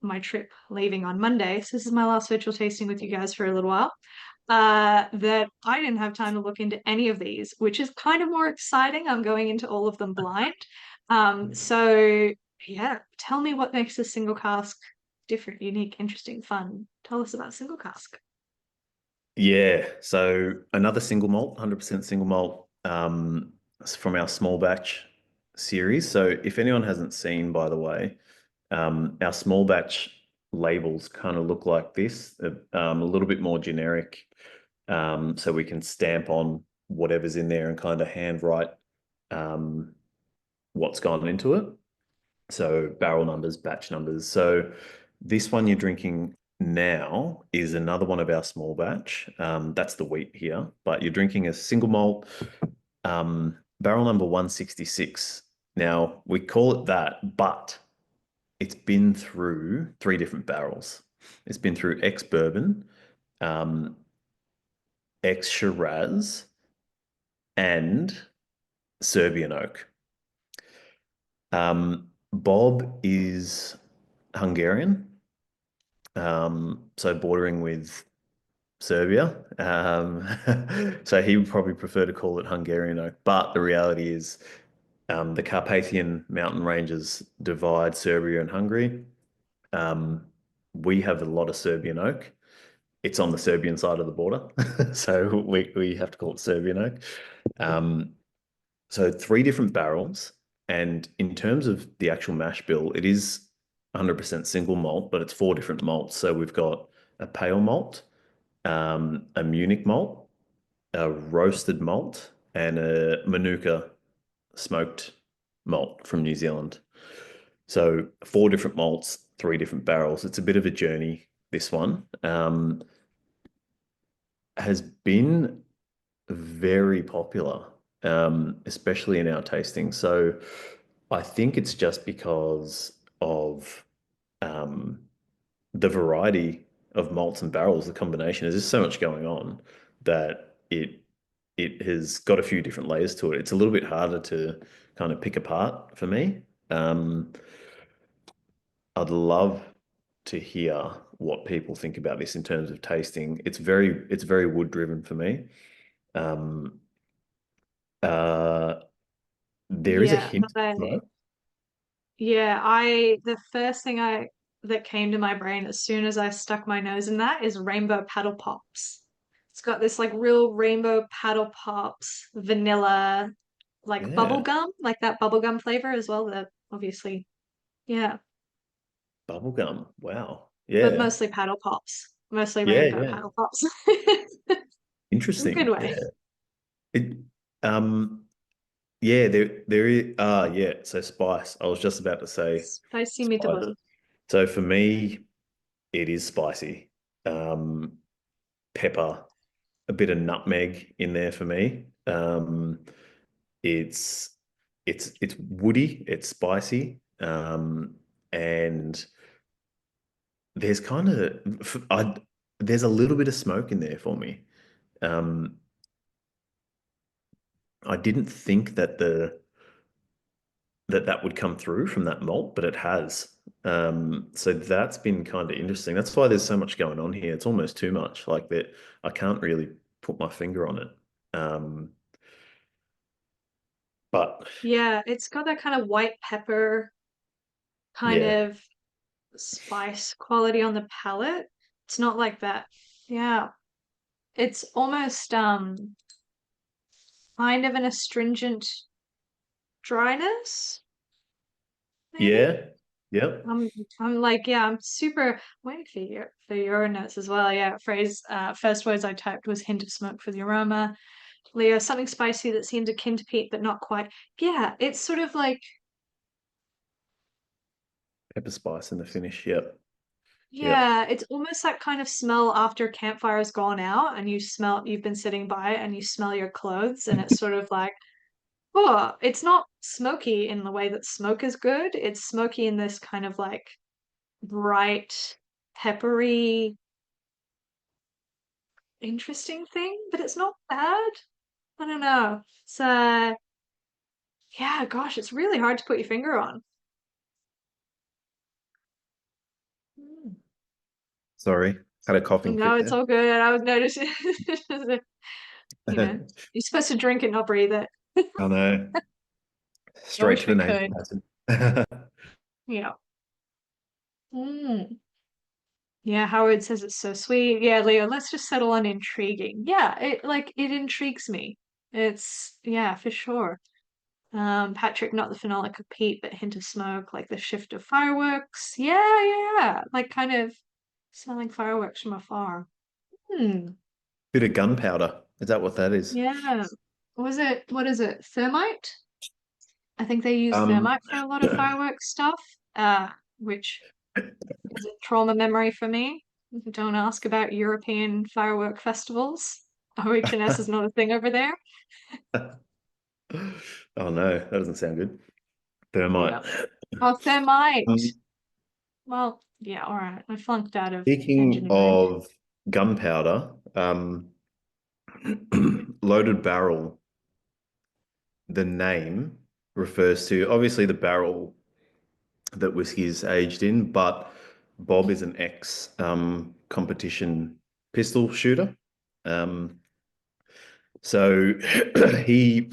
my trip leaving on Monday. So this is my last virtual tasting with you guys for a little while. That I didn't have time to look into any of these, which is kind of more exciting. I'm going into all of them blind. So yeah, tell me what makes a single cask different, unique, interesting, fun. Tell us about single cask. Yeah, so another single malt, 100% single malt, it's from our small batch series. So if anyone hasn't seen, by the way, our small batch labels kind of look like this, a little bit more generic, so we can stamp on whatever's in there and kind of handwrite what's gone into it. So barrel numbers, batch numbers. So this one you're drinking now is another one of our small batch. That's the wheat here, but you're drinking a single malt, barrel number 166. Now we call it that, but it's been through 3 different barrels. It's been through ex-bourbon, ex-Shiraz, and Serbian oak. Bob is Hungarian, so bordering with Serbia. So he would probably prefer to call it Hungarian oak, but the reality is the Carpathian mountain ranges divide Serbia and Hungary. We have a lot of Serbian oak. It's on the Serbian side of the border, so we have to call it Serbian oak. So 3 different barrels, and in terms of the actual mash bill, it is 100% single malt, but it's 4 different malts. So we've got a pale malt, a Munich malt, a roasted malt, and a Manuka smoked malt from New Zealand. So 4 different malts, 3 different barrels. It's a bit of a journey, this one. Has been very popular, especially in our tasting. So I think it's just because of the variety of malts and barrels, the combination. There's just so much going on that it has got a few different layers to it. It's a little bit harder to kind of pick apart for me. I'd love to hear what people think about this in terms of tasting. It's very wood driven for me. Um, uh, there is a Yeah, hint of smoke. the first thing that came to my brain as soon as I stuck my nose in that is rainbow paddle pops. It's got this like real rainbow paddle pops, vanilla, like bubble Yeah, gum, like that bubble gum flavor as well. That obviously, yeah, bubblegum. Wow. but Yeah. mostly paddle pops, mostly Yeah, rainbow yeah. paddle pops. In a good Interesting. way. Yeah. It yeah, there is yeah, so spice. I was just about to say Spicy spice. meatball. So for me, it is spicy. Um, Pepper, a bit of nutmeg in there for me. It's it's woody, it's spicy, and there's kind of there's a little bit of smoke in there for me. Um, I didn't think that that would come through from that malt, but it has. So that's been kind of interesting. That's why there's so much going on here. It's almost too much. Like that, I can't really put my finger on it. Um, But Yeah, it's got that kind of white pepper kind yeah, of spice quality on the palate. It's not like that. Yeah. It's almost kind of an astringent dryness, maybe. yeah, yep. I'm I'm like, yeah, I'm super waiting for your notes as well. Yeah, first words I typed was hint of smoke for the aroma. Leo, something spicy that seems akin to peat, but not quite. Yeah, it's sort of like, Pepper spice in the finish. Yep, yep. yeah, it's almost that kind of smell after campfire has gone out and you've been sitting by it and you smell your clothes and it's sort of like, oh, it's not smoky in the way that smoke is good. It's smoky in this kind of like bright, peppery, interesting thing, but it's not bad. I don't know. So yeah, gosh, it's really hard to put your finger on. Mm. Sorry, had a coughing No, fit it's there. all good. I was noticing, you know, you're supposed to drink it, not breathe it. I know. I Straight wish to the we nasal could. passage. Yeah. Mm. Yeah, Howard says it's so sweet. Yeah, Leo, let's just settle on intriguing. Yeah, it intrigues me. It's yeah, for sure. Patrick, not the phenolic of peat, but hint of smoke, like the shift of fireworks. Yeah, yeah, like kind of smelling fireworks from afar. Hmm. Bit of gunpowder. Is that what that is? Yeah. What is it? Thermite? I think they use Um, thermite for a lot of fireworks stuff, which is a trauma memory for me. Don't ask about European firework festivals. OH&S is not a thing over there. oh no, that doesn't sound good. Yeah. Thermite. Oh, thermite. Um, Well, yeah, all right. I flunked out of Speaking engineering. of gunpowder, loaded barrel, the name refers to obviously the barrel that whiskey is aged in, but Bob is an ex competition pistol shooter. Um, so he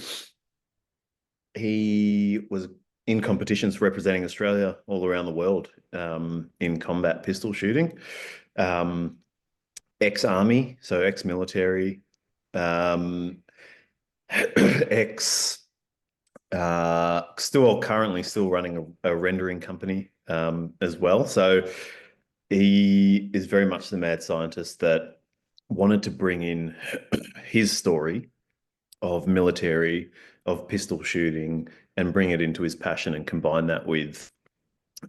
he was in competitions representing Australia all around the world in combat pistol shooting. Um, Ex-army, so ex-military, um, ex still currently still running a rendering company as well. So he is very much the mad scientist that wanted to bring in his story of military, of pistol shooting, and bring it into his passion and combine that with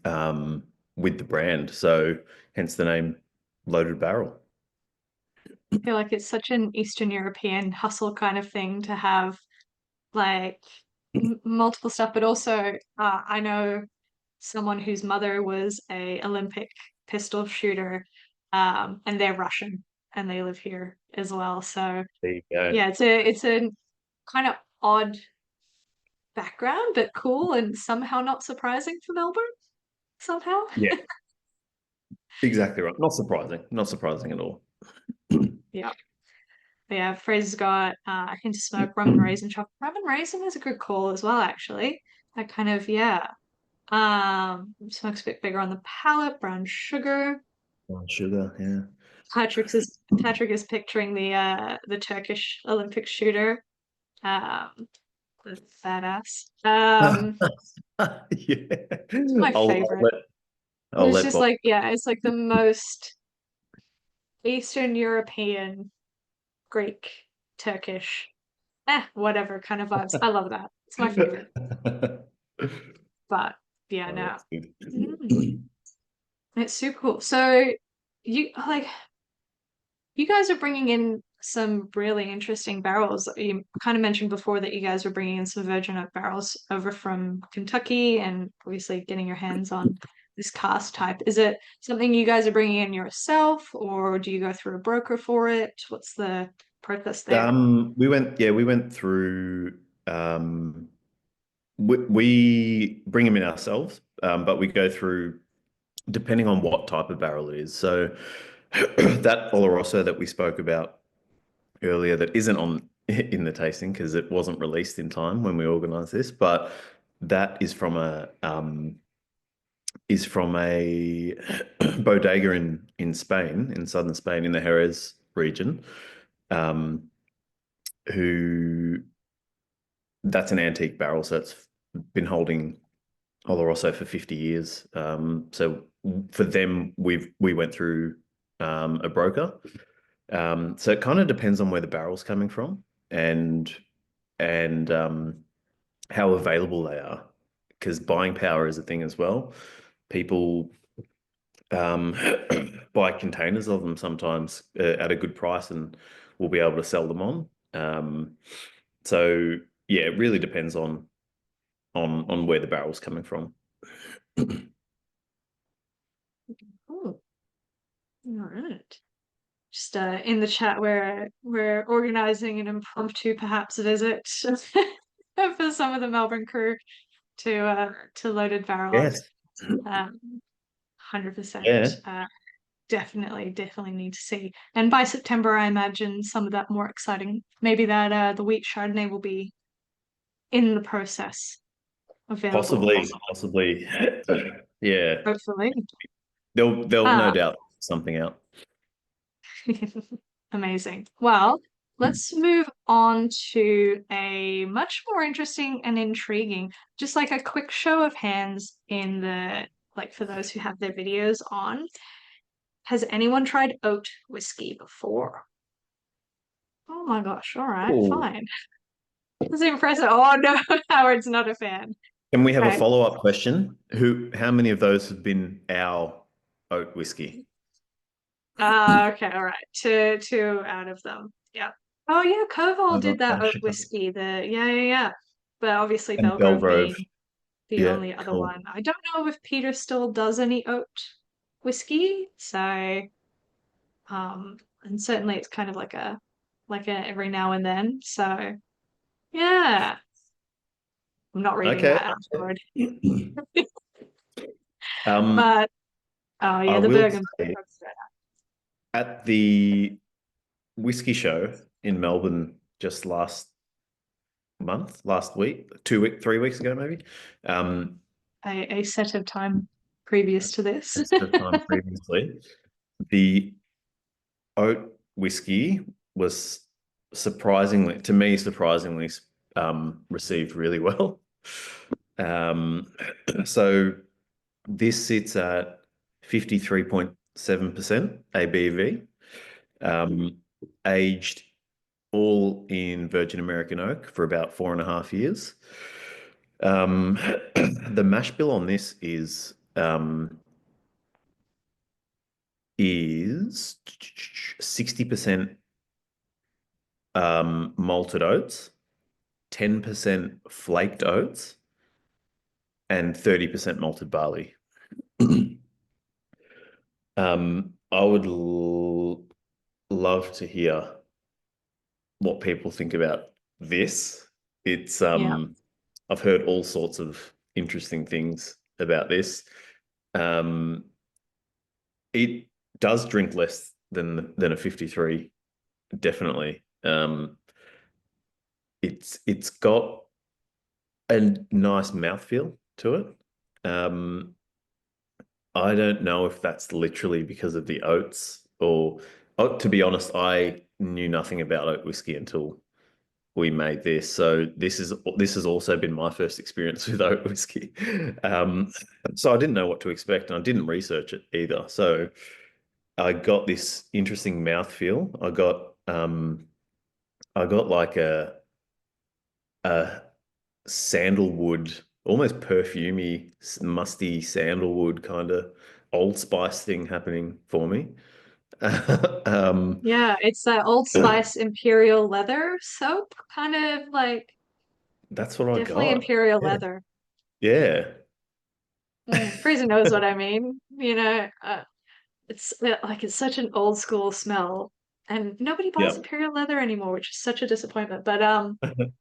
the brand. So hence the name Loaded Barrel. I feel like it's such an Eastern European hustle kind of thing to have like multiple stuff, but also I know someone whose mother was a Olympic pistol shooter, and they're Russian and they live here as well. So There you go. yeah, it's a kind of odd background, but cool and somehow not surprising for Melbourne, somehow. Yeah, exactly right. Not surprising. Not surprising at all. Yeah. But yeah, Fraser's got I can smoke rum and raisin chocolate. Rum and raisin is a good call as well, actually. That kind of, yeah. Smoke's a bit bigger on the palate, brown sugar. Oh, sugar, yeah. Patrick is picturing the Turkish Olympic shooter. Um the badass. Yeah. It's my I'll, I'll favorite. let I'll It's let just Bob. like, yeah, it's like the most Eastern European, Greek, Turkish, whatever kind of vibes. I love that. It's my favorite. But yeah, Oh, no. that's good. Mm, it's super cool. So you like you guys are bringing in some really interesting barrels. You kind of mentioned before that you guys were bringing in some virgin oak barrels over from Kentucky and obviously getting your hands on this cask type. Is it something you guys are bringing in yourself or do you go through a broker for it? What's the process there? We went through we bring them in ourselves, but we go through depending on what type of barrel it is. So that Oloroso that we spoke about earlier that isn't on in the tasting because it wasn't released in time when we organized this, but that is from a bodega in Spain, in southern Spain, in the Jerez region, um, who that's an antique barrel, so it's been holding Oloroso for 50 years. So for them, we went through a broker. So it kind of depends on where the barrel's coming from and how available they are, because buying power is a thing as well. People um, buy containers of them sometimes at a good price, and we'll be able to sell them on. So yeah, it really depends on where the barrel's coming from. Cool. All right. Just in the chat, we're organizing an impromptu perhaps visit for some of the Melbourne crew to Loaded Barrel. Yes. 100%. Yeah. Definitely need to see. And by September, I imagine some of that more exciting. Maybe that the wheat Chardonnay will be in the process available. Possibly. Yeah. Hopefully. They'll no doubt something out. Amazing. Well, let's move on to a much more interesting and intriguing, just like a quick show of hands in the, like for those who have their videos on. Has anyone tried oat whiskey before? Oh my gosh, all right, Ooh. fine. That's impressive. Oh no, Howard's not a fan. Can we have Okay. a follow-up question? How many of those have been our oat whiskey? Okay, all right. Two out of them. Yeah. Oh yeah, Koval did that oat Chicago. whiskey. Yeah. But obviously And Belgrove Belgrove. being the Yeah, only other cool. one. I don't know if Peter still does any oat whiskey, so and certainly it's kind of like a every now and then. So yeah. I'm not reading Okay. that out loud. Um, But oh I yeah, the will Bergen. say at the whiskey show in Melbourne just last week, 3 weeks ago, maybe. A set of time previous to this. Instead of time previously, the oat whiskey was surprisingly received really well. So this sits at 53.7% ABV, aged all in virgin American oak for about 4.5 years. The mash bill on this is 60% malted oats, 10% flaked oats, and 30% malted barley. I would love to hear what people think about this. It's Yeah. I've heard all sorts of interesting things about this. It does drink less than a 53, definitely. It's got a nice mouthfeel to it. I don't know if that's literally because of the oats or, oh, to be honest, I knew nothing about oat whiskey until we made this. So this has also been my first experience with oat whiskey. So I didn't know what to expect, and I didn't research it either. So I got this interesting mouthfeel. I got like a sandalwood, almost perfumey, musty sandalwood kind of Old Spice thing happening for me. Yeah, it's that Old Spice Imperial Leather soap, kind of like That's what I definitely got. Imperial Yeah. Leather. Yeah. Fraser knows what I mean. It's like it's such an old school smell, and nobody buys Yep. Imperial Leather anymore, which is such a disappointment. But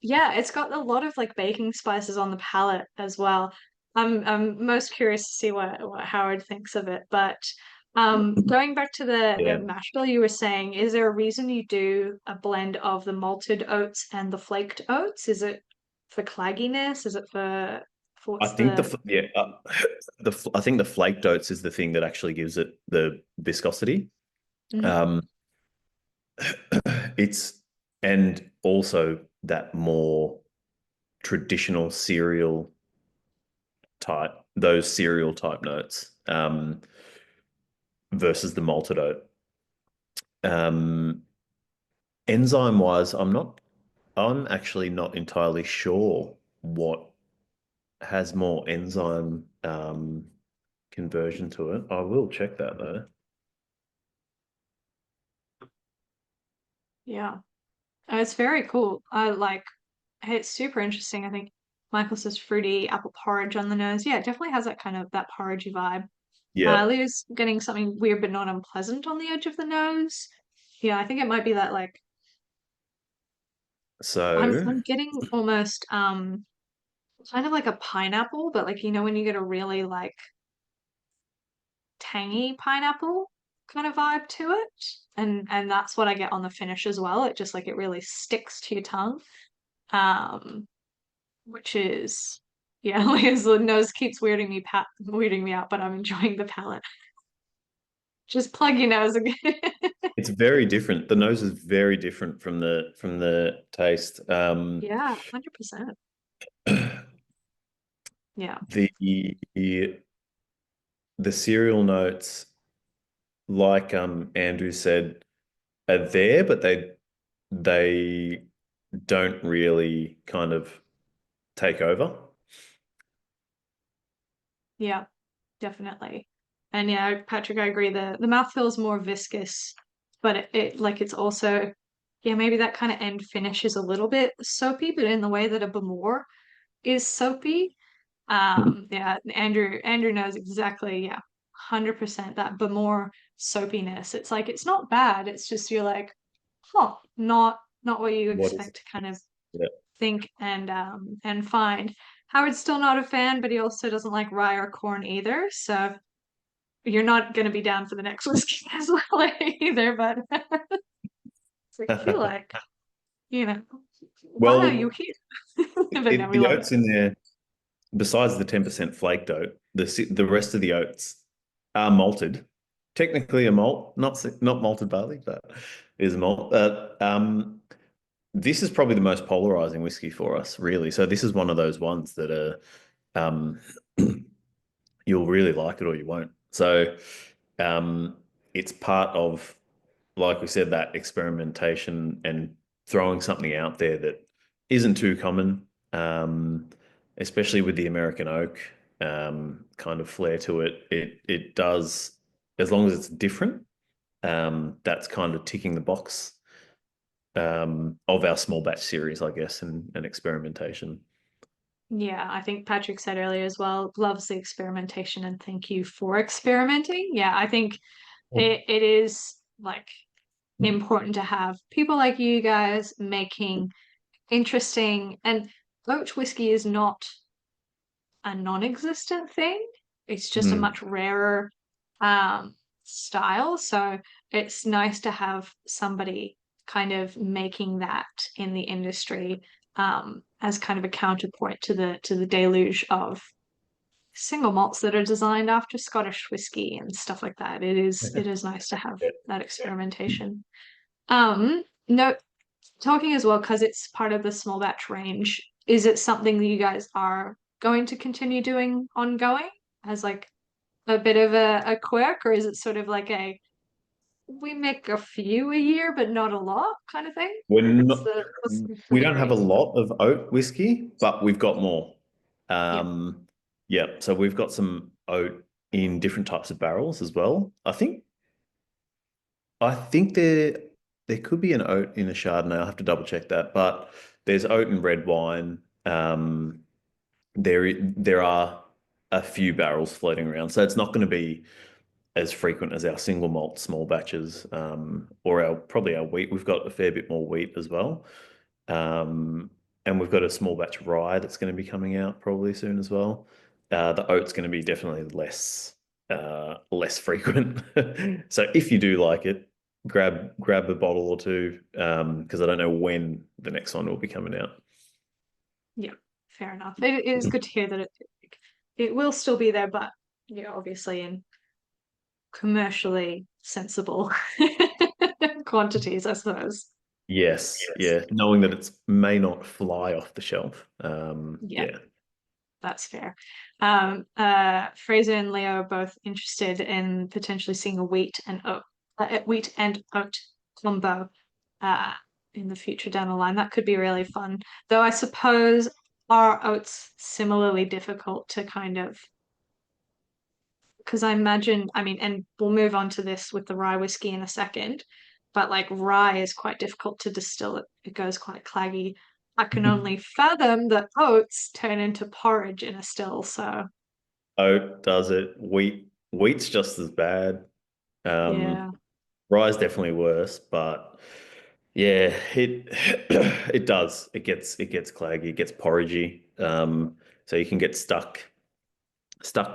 yeah, it's got a lot of like baking spices on the palate as well. I'm most curious to see what Howard thinks of it, but Going back to the Yeah, mash bill you were saying, is there a reason you do a blend of the malted oats and the flaked oats? Is it for clagginess? Is it for I what's think the I think the flaked oats is the thing that actually gives it the viscosity. Mhm. Um, it's and also that more traditional cereal type, those cereal type notes, versus the malted oat. Enzyme wise, I'm actually not entirely sure what has more enzyme conversion to it. I will check that though. Yeah. It's very cool. I like it's super interesting. I think Michael says fruity apple porridge on the nose. Yeah, it definitely has that kind of that porridgey vibe. Yeah. Leah's getting something weird but not unpleasant on the edge of the nose. Yeah, I think it might be that like So, I'm getting almost kind of like a pineapple, but like when you get a really like tangy pineapple kind of vibe to it. And that's what I get on the finish as well. It just like it really sticks to your tongue. Um which is yeah, Leah's nose keeps weirding me out, but I'm enjoying the palate. Just plug your nose again. it's very different. The nose is very different from the taste. Yeah, 100%. Yeah. The the cereal notes, like Andrew said, are there, but they don't really kind of take over. Yeah, definitely. And yeah, Patrick, I agree. The mouth feels more viscous, but it like it's also yeah, maybe that kind of end finish is a little bit soapy, but in the way that a Bamor is soapy. Yeah, Andrew knows exactly, yeah, 100% that Bamor soapiness. It's like it's not bad. It's just you're like, huh, not what you What is expect to kind of it? think and find. Howard's still not a fan, but he also doesn't like rye or corn either. So you're not going to be down for the next whiskey as well either. But I feel Yeah. like why are you Well, here? But no, we the love it. oats in there, besides the 10% flaked oat, the rest of the oats are malted. Technically a malt, not malted barley, but it is a malt. This is probably the most polarizing whiskey for us, really. So this is one of those ones that are um, you'll really like it or you won't. So it's part of, like we said, that experimentation and throwing something out there that isn't too common, especially with the American oak kind of flair to it. It does, as long as it's different, that's kind of ticking the box of our small batch series, I guess, and experimentation. Yeah, I think Patrick said earlier as well, loves the experimentation and thank you for experimenting. Yeah, I think it is like important to have people like you guys making interesting and Birch whiskey is not a non-existent thing. It's just a Mm. much rarer style. So it's nice to have somebody kind of making that in the industry as kind of a counterpoint to the deluge of single malts that are designed after Scottish whiskey and stuff like that. It is nice to have that experimentation. No, talking as well because it's part of the small batch range. Is it something that you guys are going to continue doing ongoing as like a bit of a quirk, or is it sort of like a we make a few a year but not a lot kind of thing? We're What's not, the we don't have a theory? lot of oat whiskey, but we've got more. Yeah, Yeah, so we've got some oat in different types of barrels as well. I think there could be an oat in a Chardonnay. I'll have to double check that, but there's oat in red wine. There are a few barrels floating around, so it's not going to be as frequent as our single malt small batches, or our probably our wheat. We've got a fair bit more wheat as well. Um, and we've got a small batch of rye that's going to be coming out probably soon as well. The oat's going to be definitely less. less frequent. So if you do like it, grab a bottle or two, because I don't know when the next one will be coming out. Yeah, fair enough. It is good to hear that it will still be there, but obviously in commercially sensible quantities, I suppose. Yes, yeah, knowing that it may not fly off the shelf. Yeah, Yeah, that's fair. Fraser and Leo are both interested in potentially seeing a wheat and oat combo uh, in the future down the line. That could be really fun. Though I suppose are oats similarly difficult to kind of, because I imagine, I mean, and we'll move on to this with the rye whiskey in a second, but like rye is quite difficult to distill. It goes quite claggy. I can only fathom that oats turn into porridge in a still. So oat does it. Wheat's just as bad. yeah, Rye's definitely worse, but yeah, it it does. It gets claggy, it gets porridgey. So you can get stuck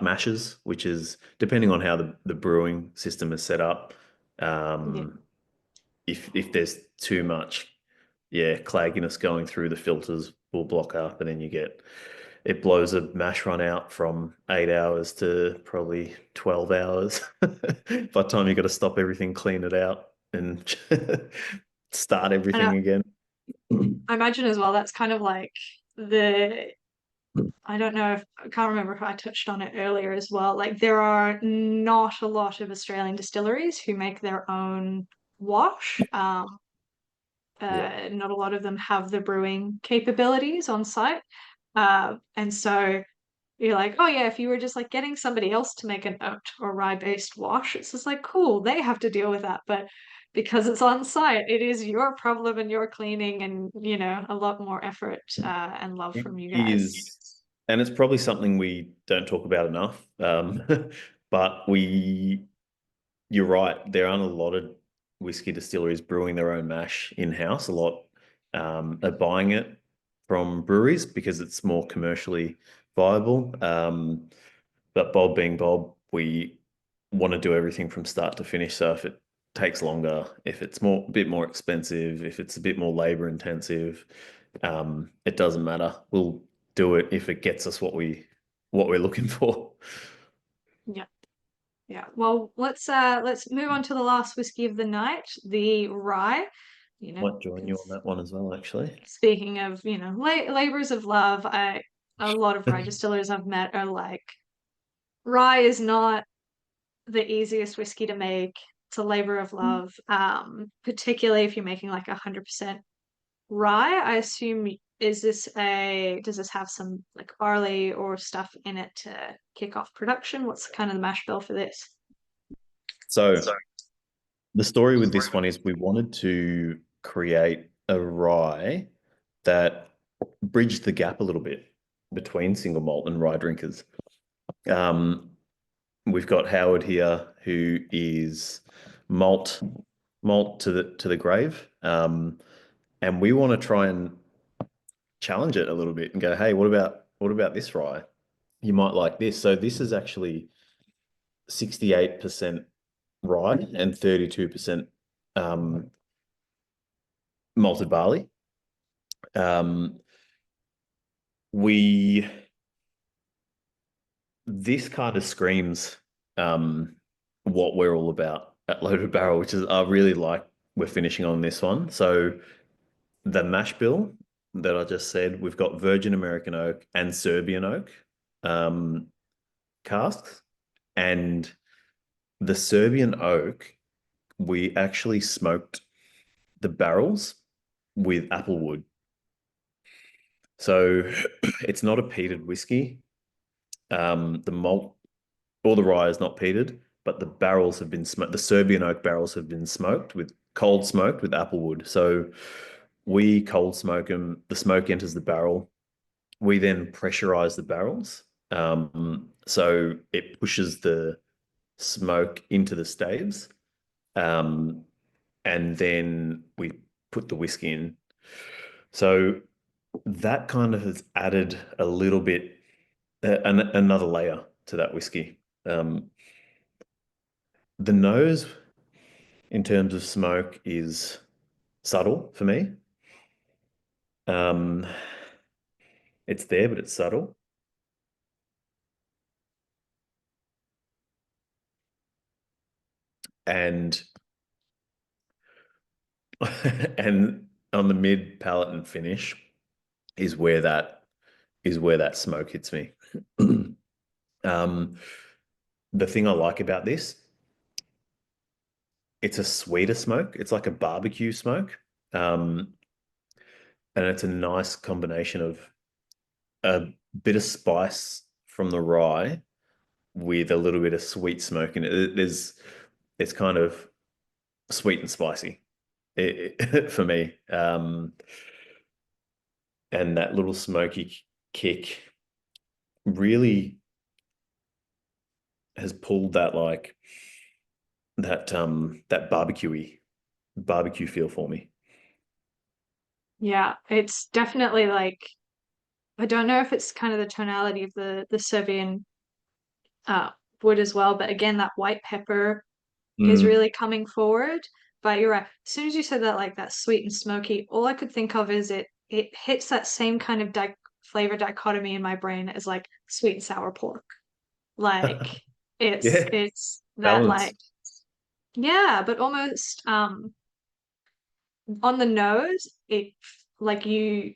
mashes, which is depending on how the brewing system is set up. yeah. Um, if there's too much, yeah, clagginess going through the filters will block up, and then it blows a mash run out from 8 hours to probably 12 hours. By the time you got to stop everything, clean it out, and start And everything again. I imagine as well that's kind of like the I don't know if I can't remember if I touched on it earlier as well. Like there are not a lot of Australian distilleries who make their own wash. Yeah. Not a lot of them have the brewing capabilities on site. And so you're like, oh yeah, if you were just like getting somebody else to make an oat or rye based wash, it's just like, cool, they have to deal with that. But because it's on site, it is your problem and your cleaning and, a lot more effort and love It from you guys. is, and it's probably something we don't talk about enough. But you're right. There aren't a lot of whiskey distilleries brewing their own mash in-house. A lot are buying it from breweries because it's more commercially viable. But Bob being Bob, we want to do everything from start to finish. So if it takes longer, if it's a bit more expensive, if it's a bit more labor intensive, it doesn't matter. We'll do it if it gets us what we're looking for. Yeah. Yeah. Well, let's move on to the last whiskey of the night, the rye. Might join you on 'Cause that one as well, actually. speaking of, labors of love, a lot of rye distillers I've met are like, rye is not the easiest whiskey to make. It's a labor of love, particularly if you're making like 100% rye. I assume does this have some like barley or stuff in it to kick off production? What's kind of the mash bill for this? So the story with this one is we wanted to create a rye that bridged the gap a little bit between single malt and rye drinkers. Um, we've got Howard here, who is malt to the grave, and we want to try and challenge it a little bit and go, hey, what about this rye? You might like this. So this is actually 68% rye and 32% um, malted barley. Um, we this kind of screams what we're all about at Loaded Barrel, which is I really like we're finishing on this one. So the mash bill that I just said, we've got virgin American oak and Serbian oak um, casks, and the Serbian oak we actually smoked the barrels with apple wood. So it's not a peated whiskey. The malt or the rye is not peated, but the barrels have been smoked. The Serbian oak barrels have been cold smoked with apple wood. So we cold smoke them. The smoke enters the barrel. We then pressurize the barrels. So it pushes the smoke into the staves. Um, and then we put the whiskey in. So that kind of has added a little bit, another layer to that whiskey. the nose in terms of smoke is subtle for me. Um, it's there, but it's subtle. And and on the mid palate and finish is where that smoke hits me. The thing I like about this, it's a sweeter smoke. It's like a barbecue smoke. And it's a nice combination of a bit of spice from the rye with a little bit of sweet smoke in it. It's kind of sweet and spicy for me. And that little smoky kick really has pulled that that barbecue feel for me. Yeah, it's definitely like, I don't know if it's kind of the tonality of the Serbian uh wood as well, but again, that white pepper is Mm. really coming forward. But you're right. As soon as you said that, like that sweet and smoky, all I could think of is it hits that same kind of di flavor dichotomy in my brain as like sweet and sour pork. Like Yeah, it's that balance. like, yeah, but almost on the nose, it like you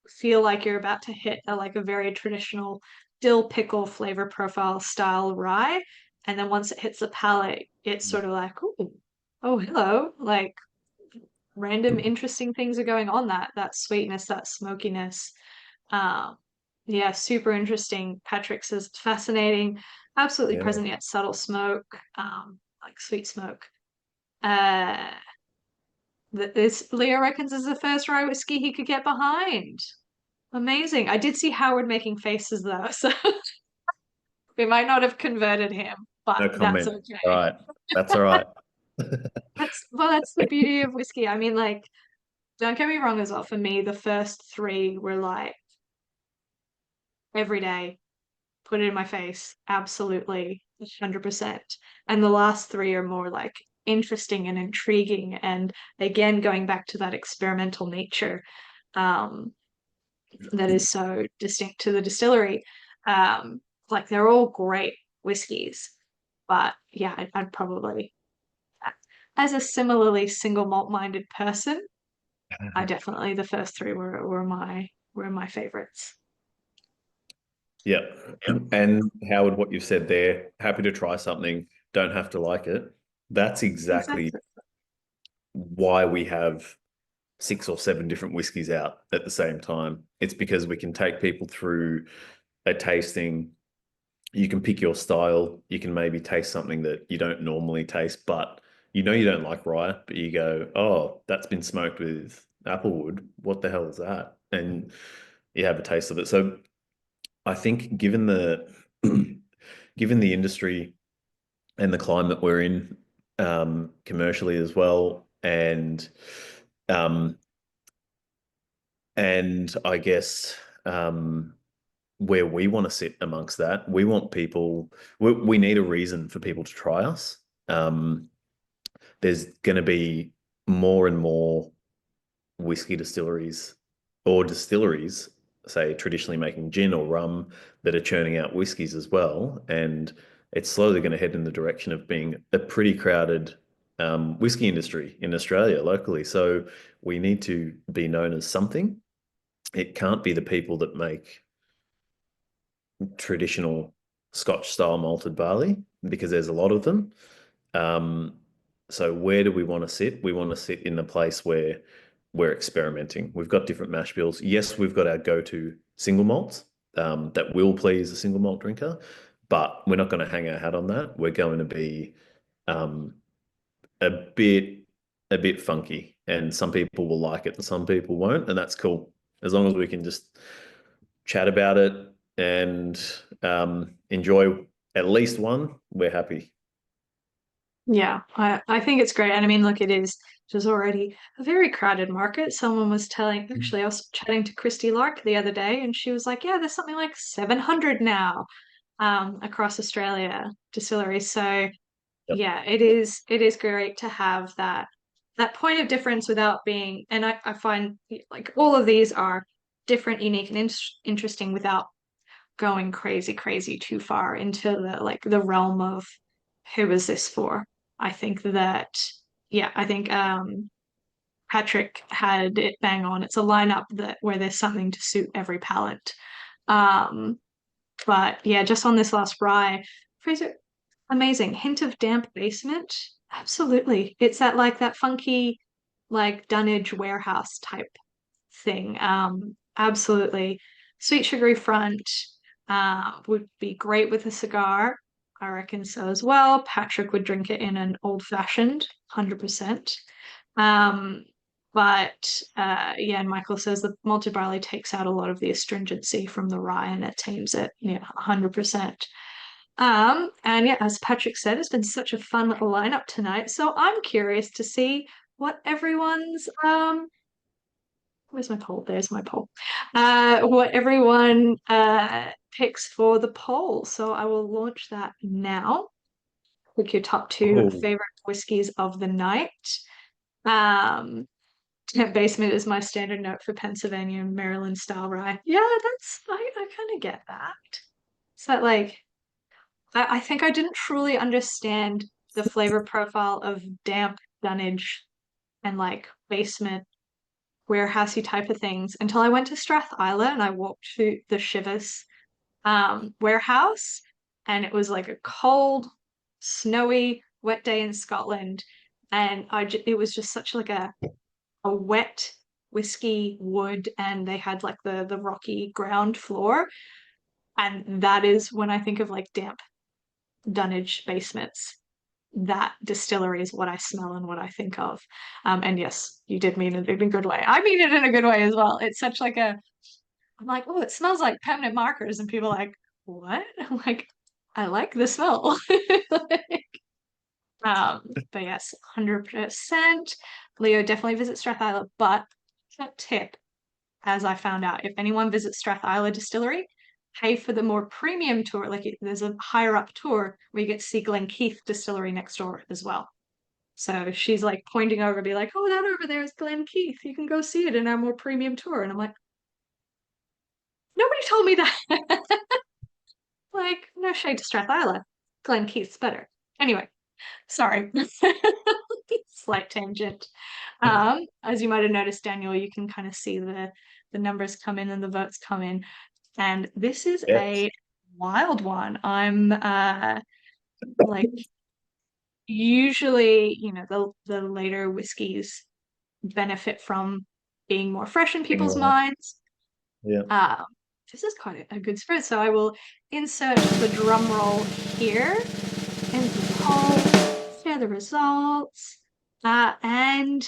feel like you're about to hit a very traditional dill pickle flavor profile style rye. And then once it hits the palate, it's sort of like, oh, hello. Like random interesting things are going on, that sweetness, that smokiness. Um, yeah, super interesting. Patrick says fascinating, absolutely Yeah, present yet subtle smoke, like sweet smoke. Uh, this Leo reckons is the first rye whiskey he could get behind. Amazing. I did see Howard making faces though, so we might not have converted him, but no that's comment. All okay. right, that's all right. That's the beauty of whiskey. I mean, like, don't get me wrong as well. For me, the first three were like every day, put it in my face, absolutely, 100%. And the last three are more like interesting and intriguing, and again, going back to that experimental nature. Um, that is so distinct to the distillery. Um, like they're all great whiskies, but yeah, I'd probably, as a similarly single malt minded person, I definitely the first three were my favorites. Yeah. And Howard, what you've said there, happy to try something, don't have to like it. That's exactly Exactly. why we have 6 or 7 different whiskies out at the same time. It's because we can take people through a tasting. You can pick your style. You can maybe taste something that you don't normally taste, but you don't like rye, but you go, oh, that's been smoked with applewood. What the hell is that? And you have a taste of it. So I think given the given the industry and the climate we're in, commercially as well, um, and I guess where we want to sit amongst that, we want people. We need a reason for people to try us. Um, there's going to be more and more whiskey distilleries or distilleries, say traditionally making gin or rum, that are churning out whiskies as well. And it's slowly going to head in the direction of being a pretty crowded whiskey industry in Australia locally. So we need to be known as something. It can't be the people that make traditional Scotch style malted barley because there's a lot of them. Um, so where do we want to sit? We want to sit in the place where we're experimenting. We've got different mash bills. Yes, we've got our go-to single malts that will please a single malt drinker, but we're not going to hang our hat on that. We're going to be um, a bit funky, and some people will like it and some people won't, and that's cool. As long as we can just chat about it and enjoy at least one, we're happy. Yeah, I think it's great. And I mean, look, it is already a very crowded market. Someone was telling, actually, I was chatting to Christy Lark the other day, and she was like, yeah, there's something like 700 now across Australia distilleries. So Yep. yeah, it is great to have that point of difference without being, and I find like all of these are different, unique, and interesting without going crazy too far into the realm of who is this for. I think that yeah, I think Patrick had it bang on. It's a lineup that where there's something to suit every palate. Um, but yeah, just on this last rye, Fraser, amazing. Hint of damp basement. Absolutely. It's that funky, like dunnage warehouse type thing. Absolutely. Sweet sugary front, would be great with a cigar. I reckon so as well. Patrick would drink it in an old fashioned, 100%. Um, but yeah, and Michael says the malted barley takes out a lot of the astringency from the rye and it tames it, yeah, 100%. And yeah, as Patrick said, it's been such a fun little lineup tonight. So I'm curious to see what everyone's where's my poll? There's my poll. What everyone picks for the poll. So I will launch that now. Pick your top two Oh, favorite whiskies of the night. Um, Basement is my standard note for Pennsylvania and Maryland style rye. Yeah, I kind of get that. It's that like I think I didn't truly understand the flavor profile of damp dunnage and like basement warehousey type of things until I went to Strathisla and I walked to the Shivers warehouse, and it was like a cold, snowy, wet day in Scotland, and it was just such like a wet whiskey wood, and they had like the rocky ground floor, and that is when I think of like damp dunnage basements. That distillery is what I smell and what I think of. And yes, you did mean it in a good way. I mean it in a good way as well. It's such like I'm like, oh, it smells like permanent markers. And people are like, what? I'm like, I like the smell. But yes, 100%. Leo, definitely visit Strathisla. But tip, as I found out, if anyone visits Strathisla Distillery, pay for the more premium tour. There's a higher up tour where you get to see Glenkeith Distillery next door as well. So she's like pointing over, be like, "Oh, that over there is Glenkeith. You can go see it in our more premium tour." And I'm like, "Nobody told me that." Like, no shade to Strathisla. Glenkeith's better. Anyway, sorry. Slight tangent. As you might have noticed, Daniel, you can kind of see the numbers come in and the votes come in. And this is yes. a wild one. I'm like usually, the later whiskeys benefit from being more fresh in people's Right. minds. Yeah. This is quite a good spread. So I will insert the drum roll here into the poll, share the results, and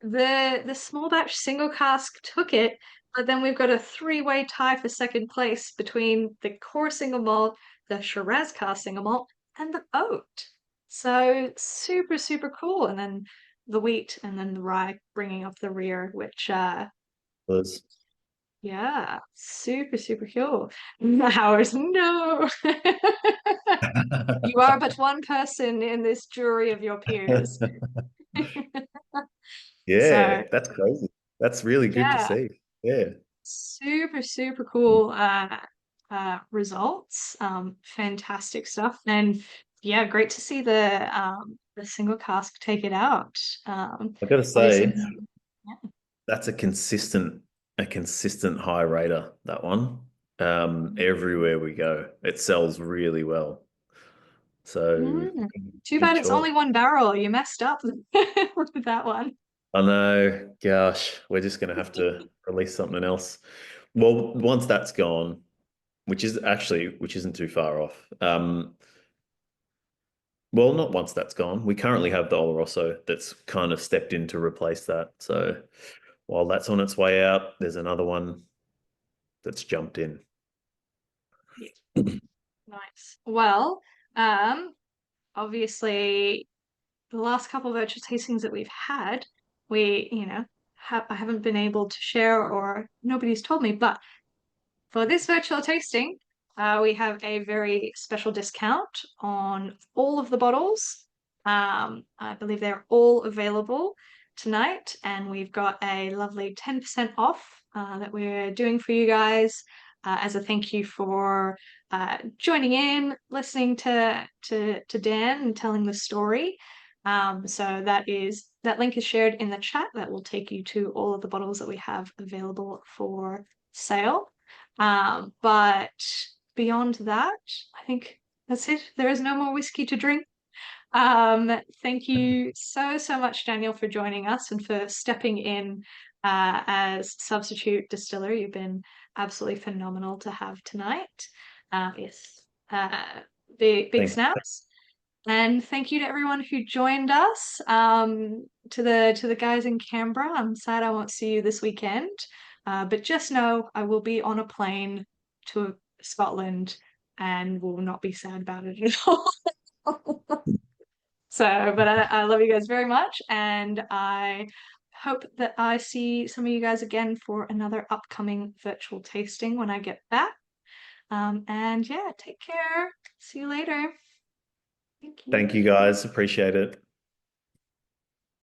the small batch single cask took it, but then we've got a three-way tie for second place between the core single malt, the Shiraz cask single malt, and the oat. So super cool. And then the wheat and then the rye bringing up the rear, which Was yeah, super cool. Ours, no. You are but one person in this jury of your peers. So Yeah, that's crazy. That's really good to yeah, see. Yeah. super cool results. Fantastic stuff. And yeah, great to see the single cask take it out. I gotta Obviously, say, yeah. that's a consistent high rater, that one. Everywhere we go, it sells really well. So Mm. Too good bad it's choice. only one barrel. You messed up with that one. I know, gosh, we're just gonna have to release something else. Well, once that's gone, which isn't too far off. Well, not once that's gone. We currently have the Oloroso that's kind of stepped in to replace that. So while that's on its way out, there's another one that's jumped in. Nice. Well, obviously the last couple of virtual tastings that we've had, I haven't been able to share or nobody's told me, but for this virtual tasting, we have a very special discount on all of the bottles. I believe they're all available tonight, and we've got a lovely 10% off that we're doing for you guys as a thank you for joining in, listening to Dan and telling the story. So that link is shared in the chat. That will take you to all of the bottles that we have available for sale. But beyond that, I think that's it. There is no more whiskey to drink. Thank you so much, Daniel, for joining us and for stepping in as substitute distiller. You've been absolutely phenomenal to have tonight. Yes, big snaps. And thank you to everyone who joined us. To the guys in Canberra, I'm sad I won't see you this weekend, but just know I will be on a plane to Scotland and will not be sad about it at all. But I love you guys very much, and I hope that I see some of you guys again for another upcoming virtual tasting when I get back. And yeah, take care. See you later. Thank you guys. Appreciate it.